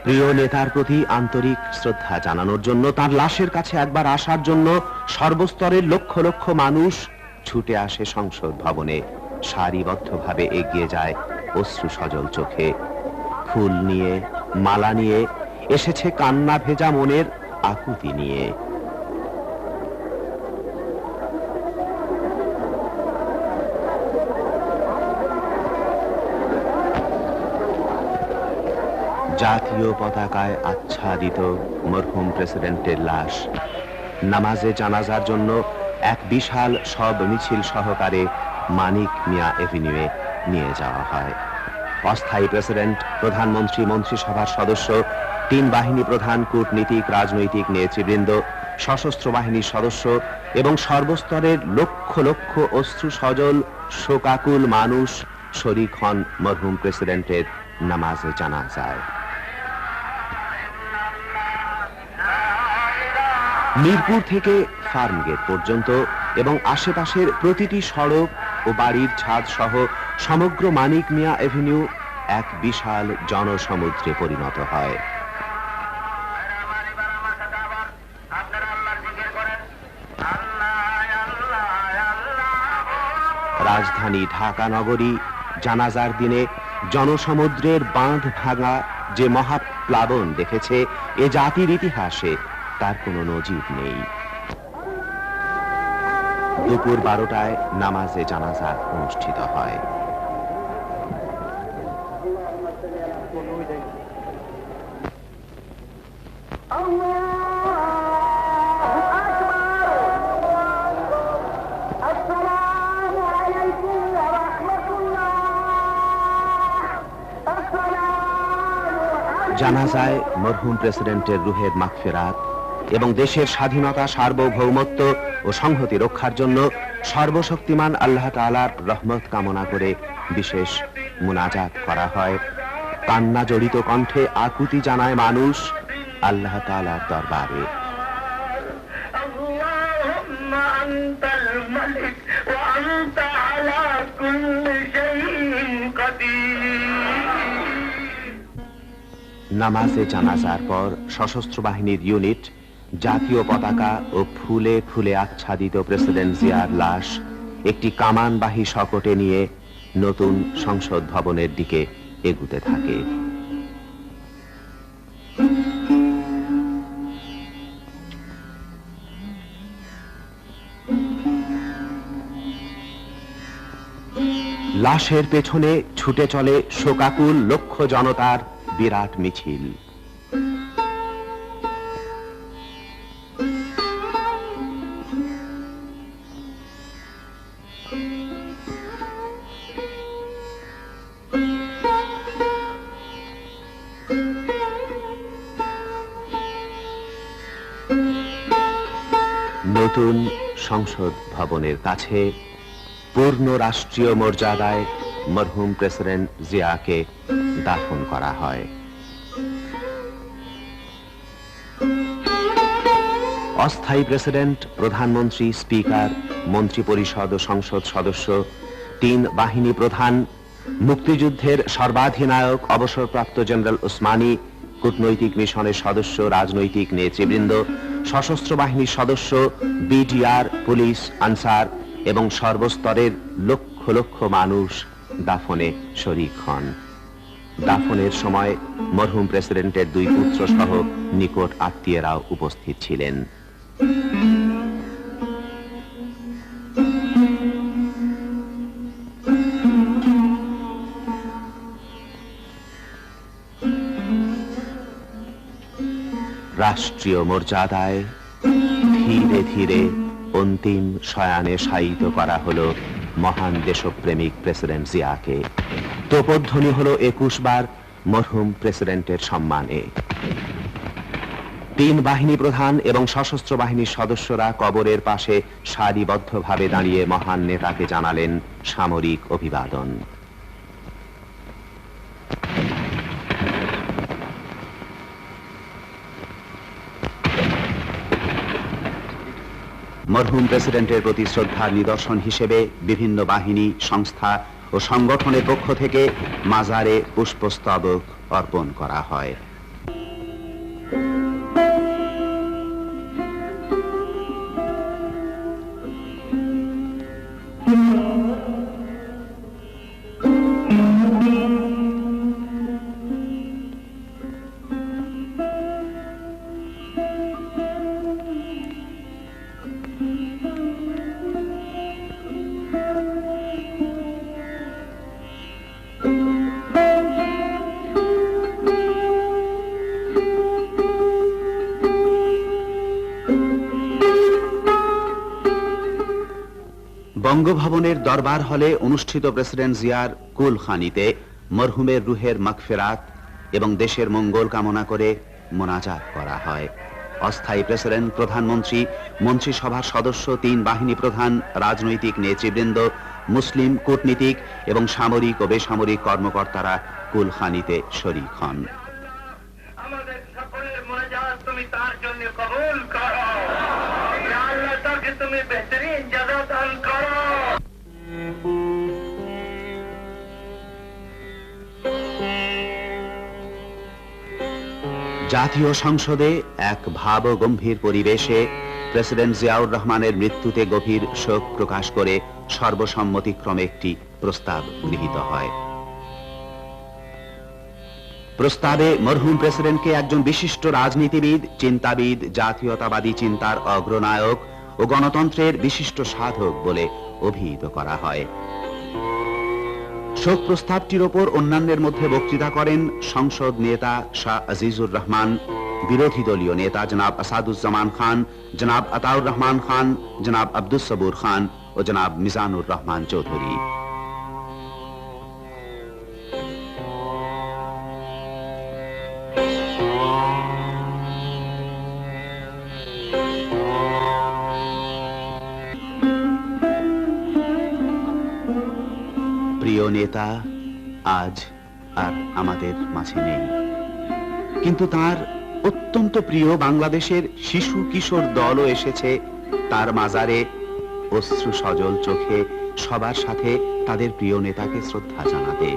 প্রিয় নেতার প্রতি আন্তরিক শ্রদ্ধা জানানোর জন্য, তার লাশের কাছে একবার আসার জন্য সর্বস্তরের লক্ষ লক্ষ মানুষ ছুটে আসে সংসদ ভবনে। সারিবদ্ধভাবে এগিয়ে যায় অশ্রু সজল চোখে। ফুল নিয়ে, মালা নিয়ে, এসেছে কান্না ভেজা মনের আকুতি নিয়ে। জাতীয় পতাকায় আচ্ছাদিত মরহুম প্রেসিডেন্টের লাশ নামাজে জানাজার জন্য এক বিশাল শব মিছিল সহকারে মানিক মিয়া এভিনিউয়ে নিয়ে যাওয়া হয়। অস্থায়ী প্রেসিডেন্ট, প্রধানমন্ত্রী, মন্ত্রিসভার সদস্য, 3 বাহিনী প্রধান, কূটনীতিক, রাজনৈতিক নেতৃবৃন্দ, সশস্ত্র বাহিনীর সদস্য এবং সর্বস্তরের লক্ষ লক্ষ অশ্রু সজল শোকাকুল মানুষ শরীক হন মরহুম প্রেসিডেন্টের নামাজে জানাজায়। মিরপুর থেকে ফার্মগেট পর্যন্ত এবং আশেপাশের প্রতিটি সড়ক ও বাড়ির ছাদ সহ সমগ্র মানিক মিয়া এভিনিউ এক বিশাল জনসমুদ্রে পরিণত হয়। রাজধানী ঢাকা নগরী জানাজার দিনে জনসমুদ্রের বাঁধ ভাঙা যে মহাপ্লাবন দেখেছে, এ জাতির ইতিহাসে তার কোনো নজির নেই। দুপুর 12টায় নামাজে জানাজা অনুষ্ঠিত হয়। জানাজায় মরহুম প্রেসিডেন্টের রুহের মাগফিরাত এবং দেশের স্বাধীনতা, সার্বভৌমত্ব ও সংহতি রক্ষার জন্য সর্বশক্তিমান আল্লাহ তাআলার রহমত কামনা করে বিশেষ মুনাজাত করা হয়। কান্না জড়িত কণ্ঠে আকুতি জানায় মানুষ আল্লাহ তাআলার দরবারে। নামাজে জানাজার পর সশস্ত্র বাহিনীর ইউনিট জাতীয় পতাকা ও ফুলে ফুলে আচ্ছাদিত প্রেসিডেন্ট জিয়ার লাশ একটি কামানবাহী শকটে নিয়ে নতুন সংসদ ভবনের দিকে এগুতে থাকে। লাশের পেছনে ছুটে চলে শোকাকুল লক্ষ জনতার বিরাট মিছিল। নতুন সংসদ ভবনের কাছে পূর্ণ রাষ্ট্রীয় মর্যাদায় মরহুম প্রেসিডেন্ট জিয়াকে দাফন করা হয়। অস্থায়ী প্রেসিডেন্ট, প্রধানমন্ত্রী, স্পিকার, মন্ত্রিপরিষদ ও সংসদ সদস্য, 3 বাহিনী প্রধান, মুক্তিযুদ্ধের সর্বাধিনায়ক অবসরপ্রাপ্ত জেনারেল ওসমানী, কূটনৈতিক মিশনের সদস্য, রাজনৈতিক নেতৃবৃন্দ, সশস্ত্র বাহিনীর সদস্য, বিডিআর, পুলিশ, আনসার এবং সর্বস্তরের লক্ষ লক্ষ মানুষ দাফনে শরীক হন। দাফনের সময় মরহুম প্রেসিডেন্টের 2 পুত্র সহ নিকট আত্মীয়রাও উপস্থিত ছিলেন। রাষ্ট্রীয় মর্যাদায় ধীরে ধীরে অন্তিম শয়ানে শায়িত করা হলো মহান দেশপ্রেমিক প্রেসিডেন্ট জিয়াকে। তোপধ্বনি হলো 21 বার মরহুম প্রেসিডেন্টের সম্মানে। 3 বাহিনী প্রধান এবং সশস্ত্র বাহিনীর সদস্যরা কবরের পাশে সারিবদ্ধভাবে দাঁড়িয়ে মহান নেতাকে জানালেন সামরিক অভিবাদন। মরহুম প্রেসিডেন্টের প্রতি শ্রদ্ধার নিদর্শন হিসেবে বিভিন্ন বাহিনী, সংস্থা ও সংগঠনের পক্ষ থেকে মাজারে পুষ্পস্তবক অর্পণ করা হয়। বঙ্গভবনের দরবার হলে অনুষ্ঠিত প্রেসিডেন্ট জিয়ার কুলখানিতে মরহুমের রুহের মাগফিরাত এবং দেশের মঙ্গল কামনা করে মোনাজাত করা হয়। অস্থায়ী প্রেসিডেন্ট, প্রধানমন্ত্রী, মন্ত্রিসভার সদস্য, 3 বাহিনী প্রধান, রাজনৈতিক নেতৃবৃন্দ, মুসলিম কূটনীতিক এবং সামরিক ও বেসামরিক কর্মকর্তারা কুলখানিতে শরীক হন। আমাদের সকলের মোনাজাত তুমি তার জন্য কবুল করো। ইয়া আল্লাহ, তাকে তুমি বেহতরিন জাযা দান করো। জাতীয় সংসদে এক ভাবগম্ভীর পরিবেশে প্রেসিডেন্ট জিয়াউর রহমানের মৃত্যুতে গভীর শোক প্রকাশ করে সর্বসম্মতিক্রমে একটি প্রস্তাব গৃহীত হয়। প্রস্তাবে মরহুম প্রেসিডেন্টকে একজন বিশিষ্ট রাজনীতিবিদ, চিন্তাবিদ, জাতীয়তাবাদী চিন্তার অগ্রনায়ক ও গণতন্ত্রের বিশিষ্ট সাধক বলে অভিহিত করা হয়। শোক প্রস্তাবটির ওপর অন্যান্যের মধ্যে বক্তৃতা করেন সংসদ নেতা শাহ আজিজুর রহমান, বিরোধী দলীয় নেতা জনাব আসাদুজ্জামান খান, জনাব আতাউর রহমান খান, জনাব আব্দুস সবুর খান ও জনাব মিজানুর রহমান চৌধুরী। প্রিয় নেতা আজ আর আমাদের মাঝে নেই, কিন্তু তার অত্যন্ত প্রিয় বাংলাদেশের শিশু কিশোর দলও এসেছে তার মাজারে অশ্রু সজল চোখে সবার সাথে তাদের প্রিয় নেতাকে শ্রদ্ধা জানাতে।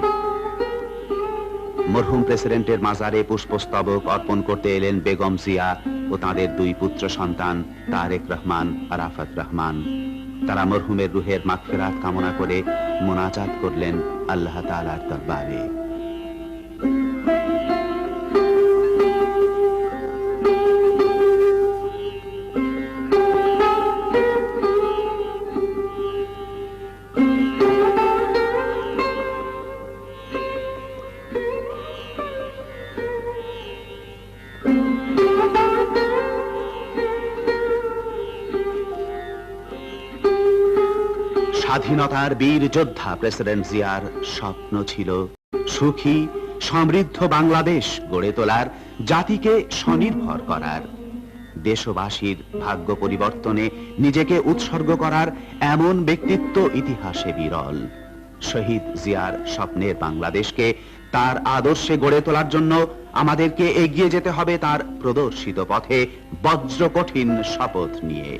মরহুম প্রেসিডেন্টের মাজারে পুষ্পস্তবক অর্পণ করতে এলেন বেগম জিয়া ও তাদের 2 পুত্র সন্তান তারেক রহমান, আরাফাত রহমান। তারা মরহুমের রুহের মাগফিরাত কামনা করে মোনাজাত করলেন আল্লাহ তাআলার দরবারে। স্বাধীনতার বীর যোদ্ধা প্রেসিডেন্ট জিয়ার স্বপ্ন ছিল সুখী সমৃদ্ধ বাংলাদেশ গড়ে তোলার, জাতিকে স্বনির্ভর করার, দেশবাসীর ভাগ্য পরিবর্তনে নিজেকে উৎসর্গ করার এমন ব্যক্তিত্ব ইতিহাসে বিরল। শহীদ জিয়ার স্বপ্নের বাংলাদেশকে তার আদর্শে গড়ে তোলার জন্য আমাদেরকে এগিয়ে যেতে হবে তার প্রদর্শিত পথে বজ্র কঠিন শপথ নিয়ে।